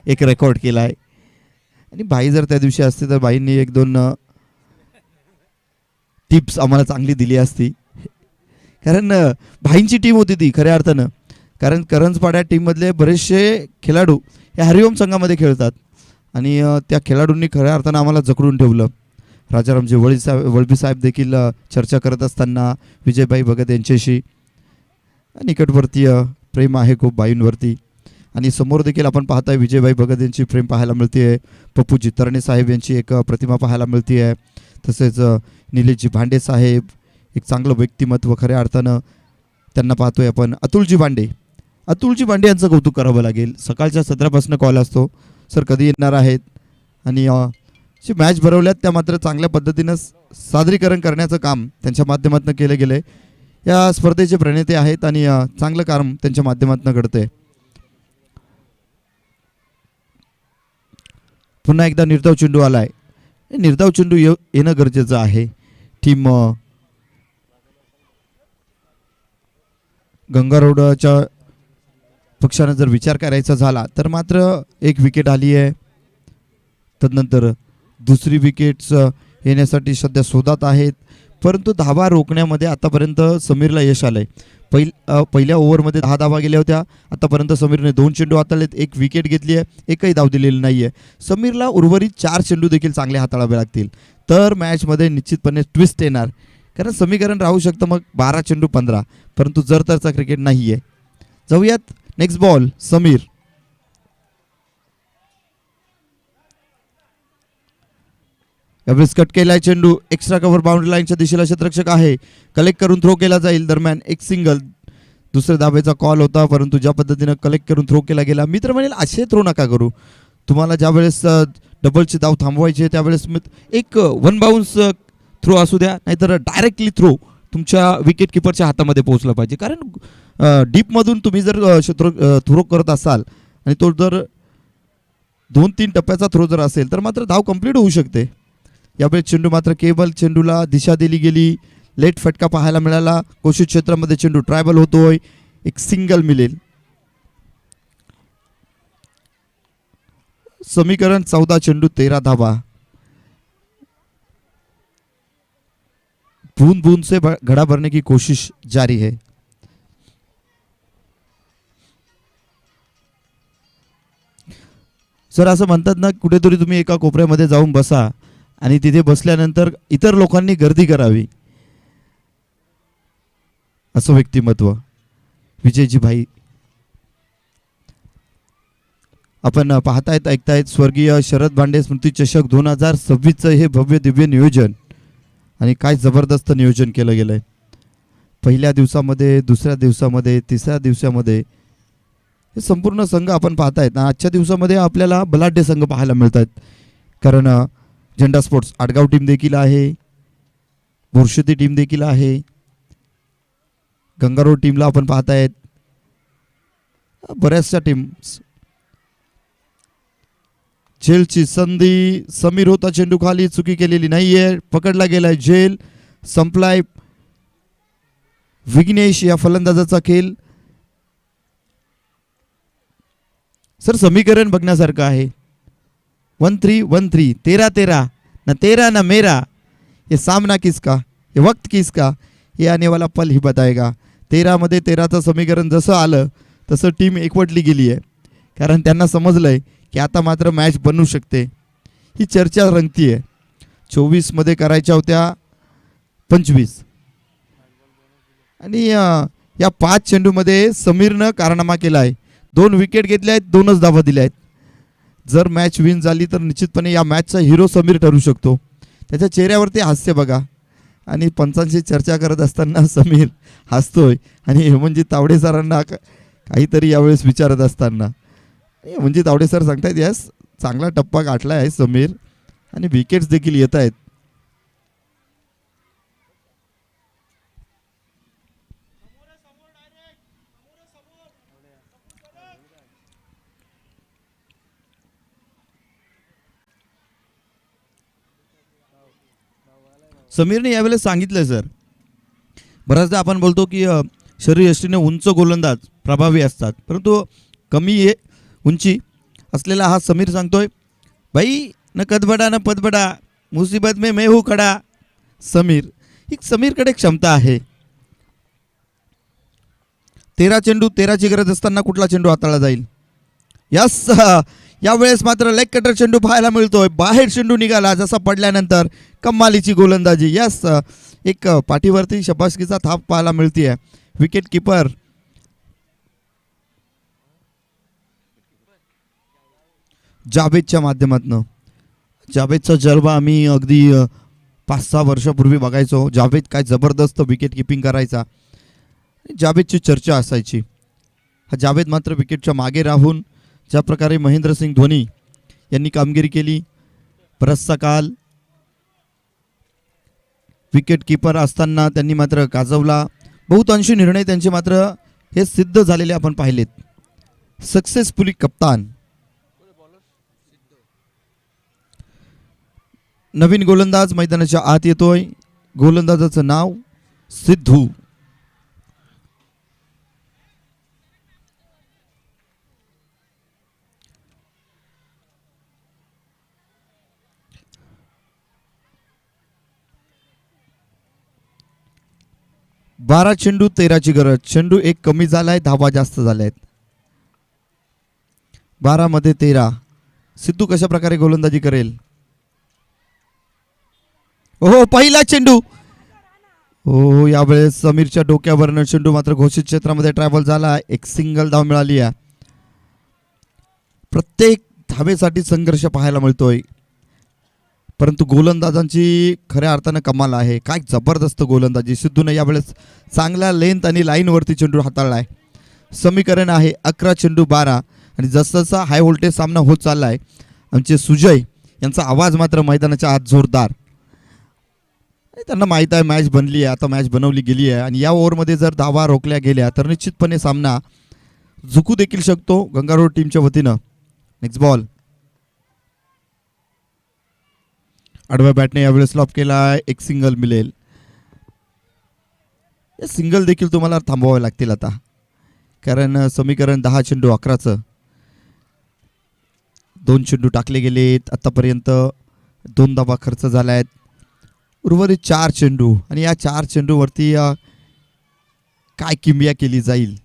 एक रेकॉर्ड केला आहे. आणि भाई जर त्या दिवशी असते तर भाईंनी 1-2 टिप्स आम्हाला चांगली दिली असती. कारण भाईंची टीम होती ती खऱ्या अर्थानं. कारण करंजपाड्या टीममधले बरेचसे खेळाडू हे हरिओम संघामध्ये खेळतात आणि त्या खेळाडूंनी खऱ्या अर्थानं आम्हाला जखडून ठेवलं. राजारामजी वळवी साहेब देखील चर्चा करत असताना विजयभाई भगत यांच्याशी निकटवर्तीय प्रेम आहे खूप भाईंवरती. आणि समोर देखील आपण पाहताय विजयभाई भगत यांची प्रेम पाहायला मिळते आहे. पप्पू जितरणे साहेब यांची एक प्रतिमा पाहायला मिळते आहे. तसेच निलेशजी भांडे साहेब, एक चांगलं व्यक्तिमत्व खऱ्या अर्थानं त्यांना पाहतोय आपण. अतुलजी भांडे यांचं कौतुक करावं लागेल. सकाळच्या सत्रापासून कॉल असतो सर कधी येणार आहेत. आणि जी मॅच भरवल्यात त्या मात्र चांगल्या पद्धतीनं सादरीकरण करण्याचं काम त्यांच्या माध्यमातून केलं गेलं आहे. या स्पर्धेचे प्रणेते आहेत आणि चांगलं काम त्यांच्या माध्यमातून घडतंय. पुन्हा एकदा निर्धाव चेंडू आलाय. निर्धाव चेंडू येणं गरजेचं आहे. टीम गंगारोडच्या पक्षानं जर विचार करायचा झाला तर मात्र एक विकेट आली आहे. तदनंतर दुसरी विकेट्स येण्यासाठी सध्या शोधात आहेत. परंतु धावा रोखण्यामध्ये आतापर्यंत समीरला यश आलंय. पहिल्या ओव्हरमध्ये 10 धावा गेल्या होत्या. आतापर्यंत समीरने 2 चेंडू हाताळलेत, 1 विकेट घेतली आहे, एकही धाव दिलेली नाही आहे. समीरला उर्वरित 4 चेंडू देखील चांगले हाताळावे लागतील तर मॅचमध्ये निश्चितपणे ट्विस्ट येणार. कारण समीकरण राहू शकतं मग 12 चेंडू 15, परंतु जर तरचा क्रिकेट नाही आहे. जाऊयात नेक्स्ट बॉल. समीर यावेळेस कट केलाय चेंडू. एक्स्ट्रा कव्हर बाउंड्री लाईनच्या दिशेला क्षेत्ररक्षक आहे. कलेक्ट करून थ्रो केला जाईल. दरम्यान एक सिंगल. दुसऱ्या धावेचा कॉल होता परंतु ज्या पद्धतीनं कलेक्ट करून थ्रो केला गेला. मी तर म्हणेल असे थ्रो नका करू. तुम्हाला ज्यावेळेस डबलची धाव थांबवायची त्यावेळेस एक 1 बाउन्स थ्रो असू द्या, नाहीतर डायरेक्टली थ्रो तुमच्या विकेट किपरच्या हातामध्ये पोहोचला पाहिजे. कारण डीपमधून तुम्ही जर थ्रो करत असाल आणि तो जर 2-3 टप्प्याचा थ्रो जर असेल तर मात्र धाव कंप्लीट होऊ शकते. यावेळी चेंडू मात्र केबल चेंडूला दिशा दिली गेली. लेट फटका पाहायला मिळाला. कोशिश क्षेत्रामध्ये चेंडू ट्रायबल होतोय. एक सिंगल मिळेल. समीकरण 14 चेंडू 13 धावा. बूंद बूंद से घड़ा भरने की कोशिश जारी है. सर असं म्हणतात ना, कुठेतरी तुम्ही एका कोपऱ्यामध्ये जाऊन बसा आणि तिथे बसल्यानंतर इतर लोकांनी गर्दी करावी, असं व्यक्तिमत्व विजयजी भाई. आपण पाहतायत ऐकतायत स्वर्गीय शरद भांडे स्मृती चषक 2026चं हे भव्य दिव्य नियोजन. आणि काय जबरदस्त नियोजन केलं गेलंय. पहिल्या दिवसामध्ये, दुसऱ्या दिवसामध्ये, तिसऱ्या दिवसामध्ये हे संपूर्ण संघ आपण पाहतायत. आजच्या दिवसामध्ये आपल्याला बलाढ्य संघ पाहायला मिळतात. कारण झेंडा स्पोर्ट्स आडगाव टीम देखील आहे, बोरशेती टीम देखील आहे, गंगारोड टीमला आपण पाहतायत, बऱ्याचशा टीम्स. झेलची संधी. समीर होता चेंडू खाली, चुकी केलेली नाहीये. पकडला गेलाय झेल. संपलाय विघ्नेश या फलंदाजाचा खेळ. सर समीकरण बघण्यासारखं आहे. 1-3 13 न तेरा न मेरा, ये सामना किसका, ये वक्त किसका, ये आने वाला पल ही बताएगा. 13 मध्ये 13चं समीकरण जसं आलं तसं टीम एकवटली गेली आहे. कारण त्यांना समजलंय की आता मात्र मॅच बनू शकते. ही चर्चा रंगतीये. 24 मध्ये करायच्या होत्या 25 आणि या 5 चेंडूमध्ये समीरनं कारनामा केला आहे. 2 विकेट घेतल्या आहेत, 2च धावा दिल्या आहेत. जर मॅच विन झाली तर निश्चितपणे या मॅचचा हिरो समीर ठरू शकतो. त्याच्या चेहऱ्यावरती हास्य बघा. आणि पंचांशी चर्चा करत असताना समीर हसतोय आणि हेमंतजी तावडे सरांना काहीतरी यावेळेस विचारत असताना हेमंतजी तावडे सर सांगतायत यस चांगला टप्पा गाठला आहे समीर आणि विकेट्स देखील येत आहेत. समीरने यावेळेस सांगितलं सर, बऱ्याचदा आपण बोलतो की शरीरयष्टीने उंच गोलंदाज प्रभावी असतात, परंतु कमी उंची असलेला हा समीर सांगतोय, भाई न कद बडा न पद बडा, मुसीबत में मैं हूँ खडा. समीरकडे क्षमता आहे. 13 चेंडू 13ची गरज असताना कुठला चेंडू हाताळला जाईल. यस, यावेळेस मात्र लेग कटर चेंडू पाहायला मिळतोय. बाहेर चेंडू निघाला जसा पडल्यानंतर कमालीची गोलंदाजी. यस, एक पाठीवरती शबासकीचा थाप पाहायला मिळतीये. विकेट किपर जावेदच्या माध्यमातून. जावेदचा जलवा आम्ही अगदी 5-6 वर्षापूर्वी बघायचो. जावेद काय जबरदस्त विकेट किपिंग करायचा, जावेदची चर्चा असायची. हा जावेद मात्र विकेटच्या मागे राहून ज्या प्रकारे महेंद्रसिंग धोनी यांनी कामगिरी केली, बराचसा काल विकेट किपर असताना त्यांनी मात्र गाजवला. बहुतांशी निर्णय त्यांचे मात्र हे सिद्ध झालेले आपण पाहिलेत. सक्सेसफुली कप्तान. नवीन गोलंदाज मैदानाच्या आत येतोय. गोलंदाजाचं नाव सिद्धू. बारा चेंडू 13ची गरज. चेंडू एक कमी झालाय, धावा जास्त झाल्यात. 12 मध्ये 13. सिद्धू कशा प्रकारे गोलंदाजी करेल. हो, पहिला चेंडू. हो, यावेळेस समीरच्या डोक्यावरनं चेंडू मात्र घोषित क्षेत्रामध्ये ट्रॅव्हल झाला. एक सिंगल धाव मिळाली आहे. प्रत्येक धावेसाठी संघर्ष पाहायला मिळतोय, परंतु गोलंदाजांची खऱ्या अर्थानं कमाल आहे. काय जबरदस्त गोलंदाजी. सिद्धूने यावेळेस चांगल्या लेंथ आणि लाईनवरती चेंडू हाताळलाय. समीकरण आहे 11 चेंडू 12. आणि जसजसा हाय व्होल्टेज सामना होत चाललाय, आमचे सुजय यांचा आवाज मात्र मैदानाच्या आत जोरदार. त्यांना माहीत आहे मॅच बनली आहे, आता मॅच बनवली गेली आहे, आणि या ओव्हरमध्ये जर धावा रोखल्या गेल्या तर निश्चितपणे सामना झुकू देखील शकतो गंगारोड टीमच्या वतीनं. Next ball. आडव्या बॅटने यावेळेस स्लॉप केला. एक सिंगल मिळेल. सिंगल देखील तुम्हाला थांबवावे लागतील आता, कारण समीकरण 10 चेंडू 11चं. 2 चेंडू टाकले गेलेत आतापर्यंत. 2 धावा खर्च झाल्या आहेत. उर्वरित 4 चेंडू, आणि या 4 चेंडूवरती काय किमया केली जाईल.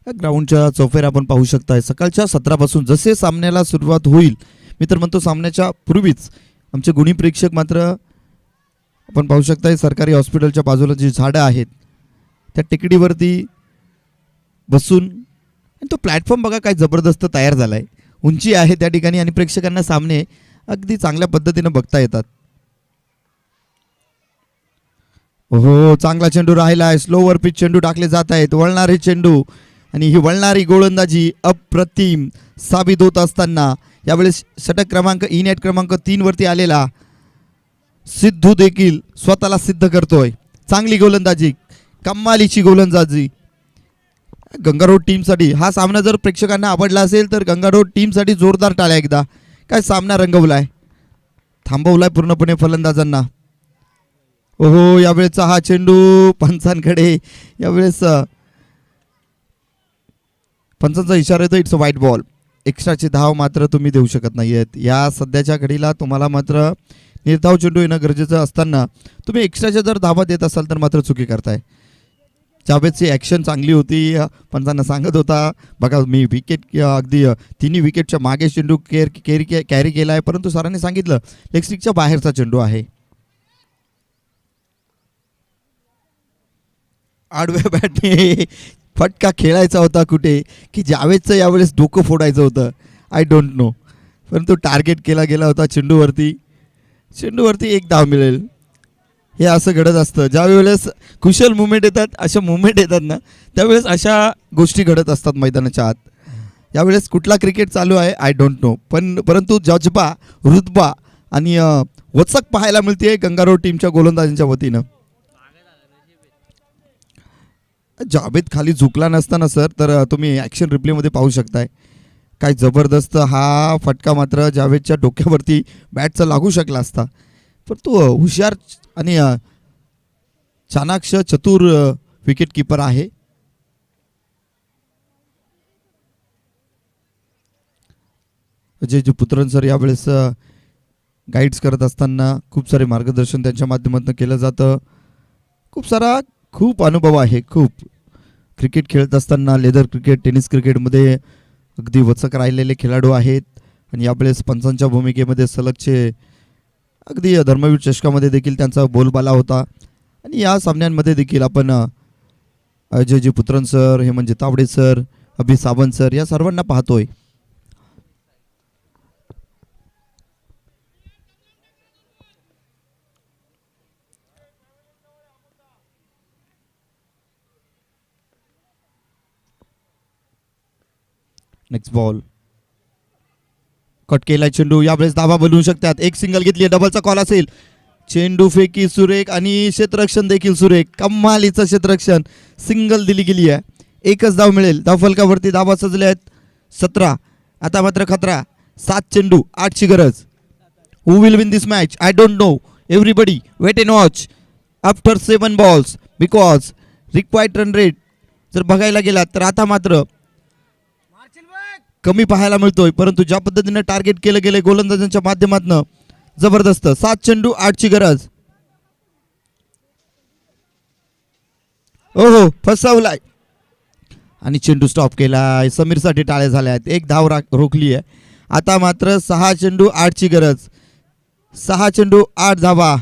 ग्राउंडच्या चौफेर आपण पाहू शकताय. सकाळच्या सत्रापासून जसे सामन्याला सुरुवात होईल, मी तर म्हणतो सामन्याच्या पूर्वीच आमचे गुणी प्रेक्षक मात्र आपण पाहू शकताय सरकारी हॉस्पिटलच्या बाजूला जी झाडं आहेत त्या टेकडीवरती बसून, आणि तो प्लॅटफॉर्म बघा काय जबरदस्त तयार झालाय. उंची आहे त्या ठिकाणी, आणि प्रेक्षकांना सामने अगदी चांगल्या पद्धतीनं बघता येतात. हो, चांगला चेंडू राहिला आहे. स्लोवर पिच चेंडू टाकले जात आहेत. वळणारे चेंडू, आणि ही वळणारी गोलंदाजी अप्रतिम साबित होत असताना यावेळेस षटक क्रमांक नेट क्रमांक 3 वरती आलेला सिद्धू देखील स्वतःला सिद्ध करतोय. चांगली गोलंदाजी, कमालीची गोलंदाजी गंगारोड टीमसाठी. हा सामना जर प्रेक्षकांना आवडला असेल तर गंगारोड टीमसाठी जोरदार टाळ्या एकदा. काय सामना रंगवलाय, थांबवलाय पूर्णपणे फलंदाजांना. ओहो, यावेळेचा हा चेंडू पंचांकडे. यावेळेस पंचांचा इशारा येतो, इट्स अ व्हाईट बॉल. एक्स्ट्राची धाव मात्र तुम्ही देऊ शकत नाही आहेत या सध्याच्या घडीला. तुम्हाला मात्र निर्धाव चेंडू येणं गरजेचं असताना तुम्ही एक्स्ट्राच्या जर धावा देत असाल तर मात्र चुकी करताय. जावेदची ॲक्शन चांगली होती. पंचांना सांगत होता बघा मी विकेट अगदी 3 विकेटच्या मागे चेंडू कॅरी केला आहे, परंतु सरांनी सांगितलं लेग स्टिकच्या बाहेरचा चेंडू आहे. आडव्या बॅटने फटका खेळायचा होता कुठे, की जावेदचं यावेळेस डोकं फोडायचं होतं, आय डोंट नो, परंतु टार्गेट केला गेला होता चेंडूवरती. चेंडूवरती एक धाव मिळेल. हे असं घडत असतं ज्यावेळेस कुशल मुवमेंट येतात, अशा मुवमेंट येतात ना त्यावेळेस अशा गोष्टी घडत असतात मैदानाच्या आत. यावेळेस कुठला क्रिकेट चालू आहे आय डोंट नो, परंतु जज्बा, रुतबा आणि वचक पाहायला मिळते गंगारोड टीमच्या गोलंदाजांच्या वतीनं. जावेद खाली झुकला नसताना सर तर तुम्ही ॲक्शन रिप्लेमध्ये पाहू शकताय. काय जबरदस्त हा फटका मात्र जावेदच्या डोक्यावरती बॅटचा लागू शकला असता, पण तो हुशार आणि चाणाक्ष चतुर विकेट किपर आहे. अजय पुत्रन सर यावेळेस गाईड्स करत असताना खूप सारे मार्गदर्शन त्यांच्या माध्यमातून केलं जातं. खूप अनुभव आहे. खूप क्रिकेट खेळत असताना लेदर क्रिकेट, टेनिस क्रिकेटमध्ये अगदी वचक राहिलेले खेळाडू आहेत आणि यावेळेस पंचांच्या भूमिकेमध्ये सलगचे अगदी धर्मवीर चषकामध्ये देखील त्यांचा बोलबाला होता. आणि या सामन्यांमध्ये देखील आपण अजयजी पुत्रन सर, हेमंत तावडे सर, अभि सावंत सर या सर्वांना पाहतोय. नेक्स्ट बॉल कट केलाय चेंडू, यावेळेस धावा बनवू शकतात. एक सिंगल घेतली, डबलचा कॉल असेल. चेंडू फेकी सुरेख आणि क्षेत्ररक्षण देखील सुरेख, कमालीचं क्षेत्ररक्षण. सिंगल दिली गेली आहे, एकच धाव मिळेल. धावफलकावरती धावा सजल्या आहेत 17. आता मात्र खतरा, 7 चेंडू 8ची गरज. Who will win this match? I don't know. Everybody wait and watch after 7 balls because required run rate जर बघायला गेला तर आता मात्र कमी पाहायला मिळतोय, परंतु ज्या पद्धतीने टार्गेट केलं गेले गोलंदाजांच्या माध्यमातून जबरदस्त. 7 चेंडू 8ची गरज. ओहो, फसवलाय आणि चेंडू स्टॉप केलाय. समीरसाठी टाळ्या झाल्या आहेत. एक धाव रोखली आहे. आता मात्र 6 चेंडू 8ची गरज. 6 चेंडू 8 धावा.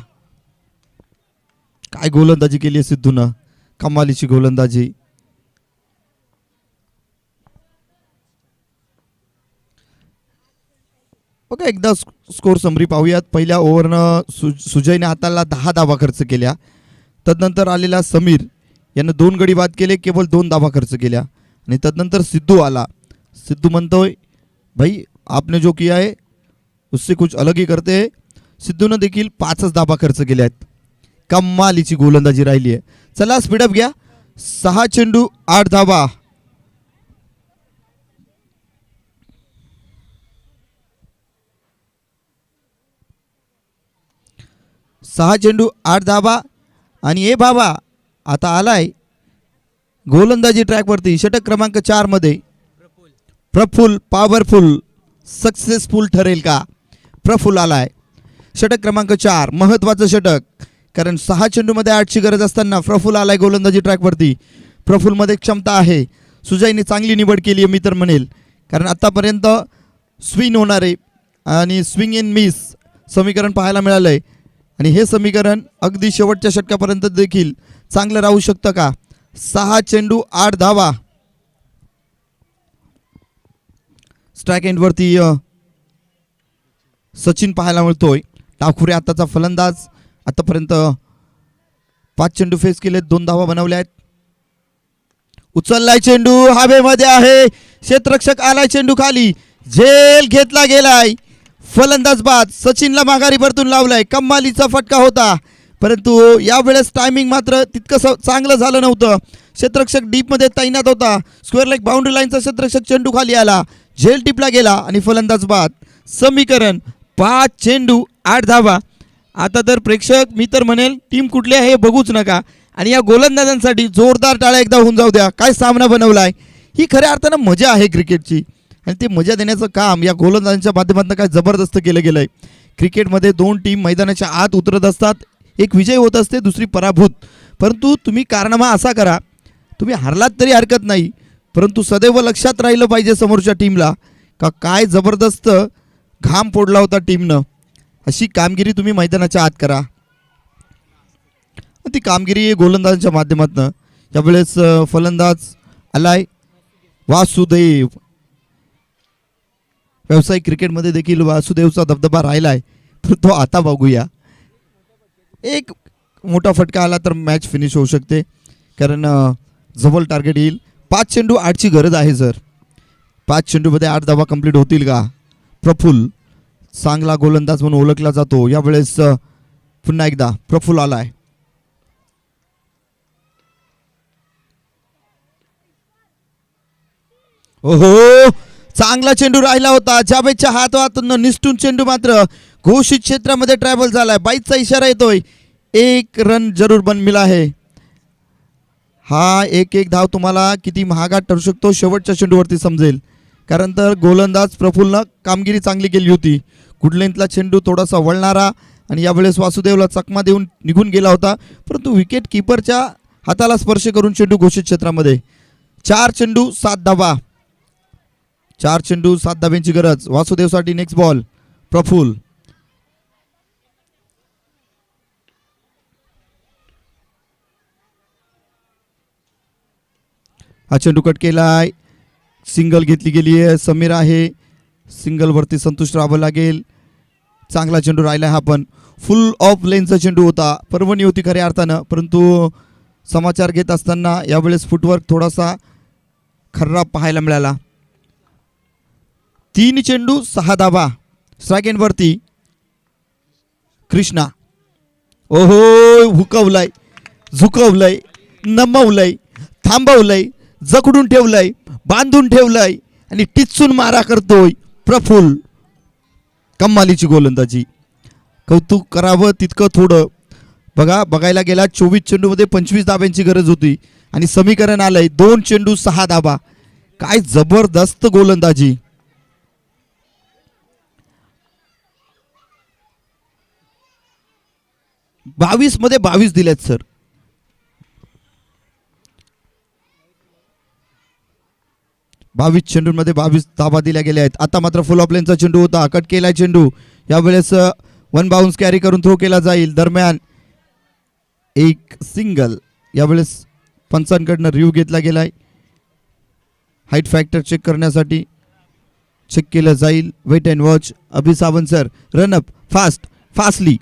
काय गोलंदाजी केली आहे सिद्धूनं, कमालीची गोलंदाजी. बघा एकदा स्कोर समरी पाहूयात. पहिल्या ओव्हरनं सुजयने हाताला 10 धावा खर्च केल्या. तदनंतर आलेला समीर यानं 2 गडी बाद केले, केवळ 2 धावा खर्च केल्या. आणि तदनंतर सिद्धू आला. सिद्धू म्हणतोय भाई आपने जो किया है उससे कुछ अलग ही करते हैं. सिद्धूनं देखील 5च धावा खर्च केल्या आहेत. कमालीची गोलंदाजी राहिली आहे. चला स्पीडअप घ्या. 6 चेंडू 8 धावा. 6 चेंडू 8 धावा. आणि ए बाबा आता आलाय गोलंदाजी ट्रॅकवरती षटक क्रमांक 4 मध्ये प्रफुल. पॉवरफुल सक्सेसफुल ठरेल का? प्रफुल आलाय षटक क्रमांक 4, महत्वाचं षटक. कारण 6 चेंडूमध्ये 8ची गरज असताना प्रफुल आलाय गोलंदाजी ट्रॅकवरती. प्रफुलमध्ये क्षमता आहे. सुजयने चांगली निवड केली आहे मी तर म्हणेल, कारण आतापर्यंत स्विंग होणारे आणि स्विंग इन मिस समीकरण पाहायला मिळालंय. आणि हे समीकरण अगदी शेवटच्या षटकापर्यंत देखील चांगलं राहू शकतं का? 6 चेंडू 8 धावा. स्ट्राईक एंडवरती सचिन पाहायला मिळतोय. टाकुरे आताचा फलंदाज. आतापर्यंत 5 चेंडू फेस केलेत, 2 धावा बनवल्या आहेत. उचललाय चेंडू, हवेमध्ये आहे. क्षेत्ररक्षक आलाय चेंडू खाली, झेल घेतला गेलाय. फलंदाज बाद. सचिनला माघारी परतून लावलाय. कमालीचा फटका होता, परंतु यावेळेस टायमिंग मात्र तितकं चांगलं झालं नव्हतं. क्षेत्ररक्षक डीपमध्ये तैनात होता. स्क्वेअर लेग बाउंड्री लाईनचा क्षेत्ररक्षक चेंडू खाली आला, झेल टिपला गेला आणि फलंदाज बाद. समीकरण 5 चेंडू 8 धावा. आता तर प्रेक्षक मी तर म्हणेल टीम कुठली आहे हे बघूच नका आणि या गोलंदाजांसाठी जोरदार टाळ्या एकदा होऊन जाऊ द्या. काय सामना बनवलाय. ही खऱ्या अर्थानं मजा आहे क्रिकेटची आणि ते मजा देण्याचं काम या गोलंदाजांच्या माध्यमातून काय जबरदस्त केलं गेलंय. क्रिकेटमध्ये 2 टीम मैदानाच्या आत उतरत असतात. एक विजय होत असते, दुसरी पराभूत. परंतु तुम्ही कारनामा असा करा, तुम्ही हरलात तरी हरकत नाही, परंतु सदैव लक्षात राहिलं पाहिजे समोरच्या टीमला का काय जबरदस्त घाम फोडला होता टीमनं. अशी कामगिरी तुम्ही मैदानाच्या आत करा. ती कामगिरी गोलंदाजांच्या माध्यमातून. यावेळेस फलंदाज आलाय वासुदेव. व्यावसायिक क्रिकेटमध्ये देखील वासुदेवचा दबदबा राहिलाय, तर तो आता बघूया. एक मोठा फटका आला तर मॅच फिनिश होऊ शकते, कारण जवळ टार्गेट येईल. 5 चेंडू 8ची गरज आहे. सर 5 चेंडूमध्ये 8 धावा कंप्लीट होतील का? प्रफुल चांगला गोलंदाज म्हणून ओळखला जातो. यावेळेस पुन्हा एकदा प्रफुल आलाय. ओहो, चांगला चेंडू राहिला होता. जावेदच्या हातातून निसटून चेंडू मात्र घोषित क्षेत्रामध्ये ट्रॅव्हल झालाय. बाईचा इशारा येतोय. 1 रन जरूर बन मिला है. हा एक धाव तुम्हाला किती महागात ठरू शकतो शेवटच्या चेंडूवरती समजेल. कारण तर गोलंदाज प्रफुल्लनं कामगिरी चांगली केली होती. गुडलेंथला चेंडू थोडासा वळणारा आणि यावेळेस वासुदेवला चकमा देऊन निघून गेला होता, परंतु विकेट किपरच्या हाताला स्पर्श करून चेंडू घोषित क्षेत्रामध्ये. 4 चेंडू 7 धावा. 4 चेंडू 7 धाब्यांची गरज वासुदेवसाठी. Next ball Praful. हा चेंडू कट केलाय. सिंगल घेतली गेली आहे. समीर आहे. सिंगलवरती संतुष्ट राहावं लागेल. चांगला चेंडू राहिला हा पण फुल ऑफ लेनचा चेंडू होता. पर्वणी होती खऱ्या अर्थानं, परंतु समाचार घेत असताना यावेळेस फुटवर्क थोडासा खर्राब पाहायला मिळाला. 3 चेंडू 6 धावा. स्ट्राईक एंडवरती कृष्णा. ओहो, हुकवलंय, झुकवलंय, नमवलंय, थांबवलंय, जखडून ठेवलंय, बांधून ठेवलंय आणि टिचून मारा करतोय प्रफुल्ल. कमालीची गोलंदाजी. कौतुक करावं तितकं थोडं. बघायला गेला 24 चेंडूमध्ये 25 धाब्यांची गरज होती आणि समीकरण आलंय 2 चेंडू 6 धाबा. काय जबरदस्त गोलंदाजी. मध्ये 22 दिलेत सर. बावीस चेंडूंमध्ये 22 धाबा दिल्या गेल्या आहेत. आता मात्र फुल ऑफ लेनचा चेंडू होता. कट केलाय चेंडू. यावेळेस 1 बाउन्स कॅरी करून थ्रो केला जाईल. दरम्यान एक सिंगल. यावेळेस पंचांकडनं रिव्ह्यू घेतला गेलाय. हाईट फॅक्टर चेक करण्यासाठी चेक केलं जाईल. Wait and watch. Abhi Sawant sir. Run up fastly.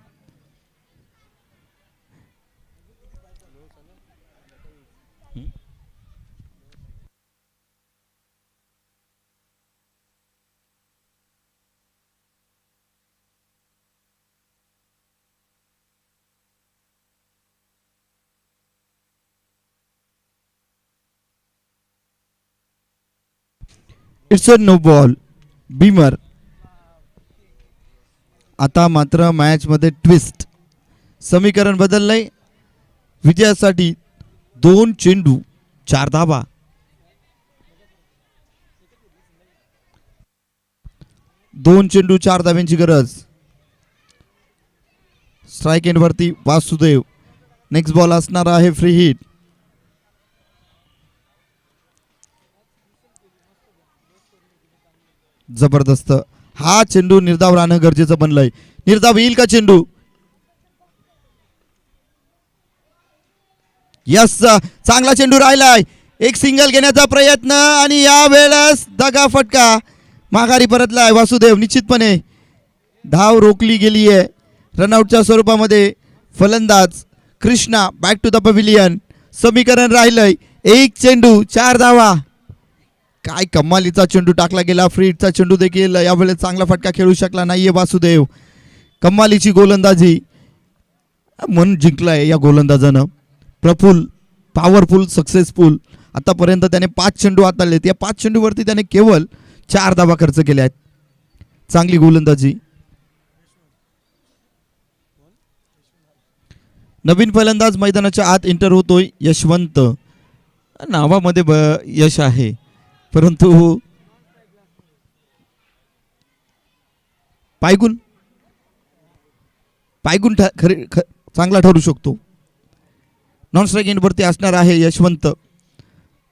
It's a no ball. Beamer. आता मात्र मॅच मध्ये ट्विस्ट. समीकरण बदललंय. विजयासाठी 2 चेंडू 4 धाबा. 2 चेंडू 4 धाब्यांची गरज. स्ट्राईक एंड वरती वासुदेव. नेक्स्ट बॉल असणार आहे फ्री हिट. जबरदस्त. हा चेंडू निर्धाव राहणं गरजेचं बनलंय. निर्धाव येईल का चेंडू? यस, चांगला चेंडू राहिलाय. एक सिंगल घेण्याचा प्रयत्न आणि यावेळेस दगा फटका. माघारी परतलाय वासुदेव. निश्चितपणे धाव रोखली गेली आहे. रनआउटच्या स्वरूपामध्ये फलंदाज Krishna back to the pavilion. समीकरण राहिलंय 1 चेंडू 4 धावा. काय कमालीचा चेंडू टाकला गेला. फ्री हिटचा चेंडू देखील यावेळेस चांगला फटका खेळू शकला नाहीये वासुदेव. कमालीची गोलंदाजी. मन जिंकलाय या गोलंदाजानं. Praful powerful successful. आतापर्यंत त्याने 5 चेंडू हाताळलेत. या 5 चेंडूवरती त्याने केवळ 4 धावा खर्च केल्या आहेत. चांगली गोलंदाजी. नवीन फलंदाज मैदानाच्या आत एंटर होतोय. यशवंत. नावामध्ये यश आहे, परंतु पायगुण चांगला ठरू शकतो. नॉन स्ट्राईक एंडवरती असणार आहे यशवंत.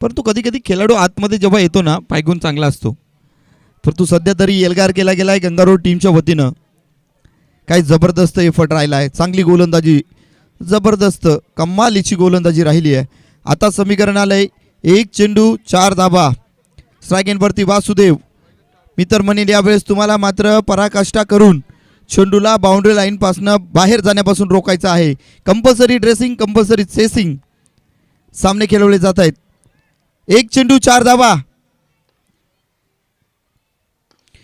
परंतु कधी कधी खेळाडू आतमध्ये जेव्हा येतो ना, पायगुण चांगला असतो. परंतु सध्या तरी एल्गार केला गेलाय गंगारोड टीमच्या वतीनं. काय जबरदस्त एफर्ट राहिला आहे. चांगली गोलंदाजी. जबरदस्त कमालीची गोलंदाजी राहिली आहे. आता समीकरण आलंय 1 चेंडू 4 धाबा. स्ट्राईक एंडवरती वासुदेव. मी तर म्हणेन यावेळेस तुम्हाला मात्र पराकाष्ठा करून चेंडूला बाउंड्री लाईन पासून बाहेर जाण्यापासून रोखायचं आहे. कंपल्सरी ड्रेसिंग, कंपल्सरी चेसिंग सामने खेळवले जात आहेत. 1 चेंडू 4 धावा.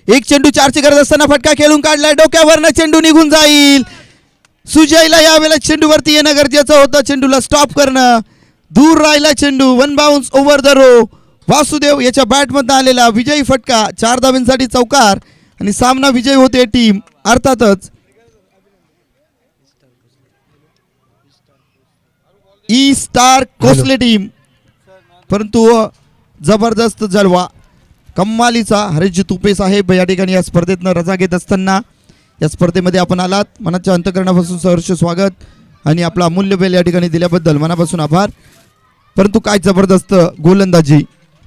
1 चेंडू 4ची गरज असताना फटका खेळून काढलाय. डोक्यावरनं चेंडू निघून जाईल. सुजयला यावेळेला चेंडूवरती येणं गरजेचं होतं. चेंडूला स्टॉप करणं. दूर राहिला चेंडू. 1 bounce over the row. Vasudev याच्या बॅटमधून आलेला विजयी फटका 4 धावांसाठी चौकार आणि सामना विजयी होते टीम अर्थातच ई स्टार कोसले टीम. परंतु जबरदस्त जलवा कम्मालीचा हरीशजी तुपे साहेब या ठिकाणी या स्पर्धेतनं रजा घेत असताना या स्पर्धेमध्ये आपण आलात मनाच्या अंतकरणापासून सहर्ष स्वागत आणि आपला अमूल्य वेळ या ठिकाणी दिल्याबद्दल मनापासून आभार. परंतु काय जबरदस्त गोलंदाजी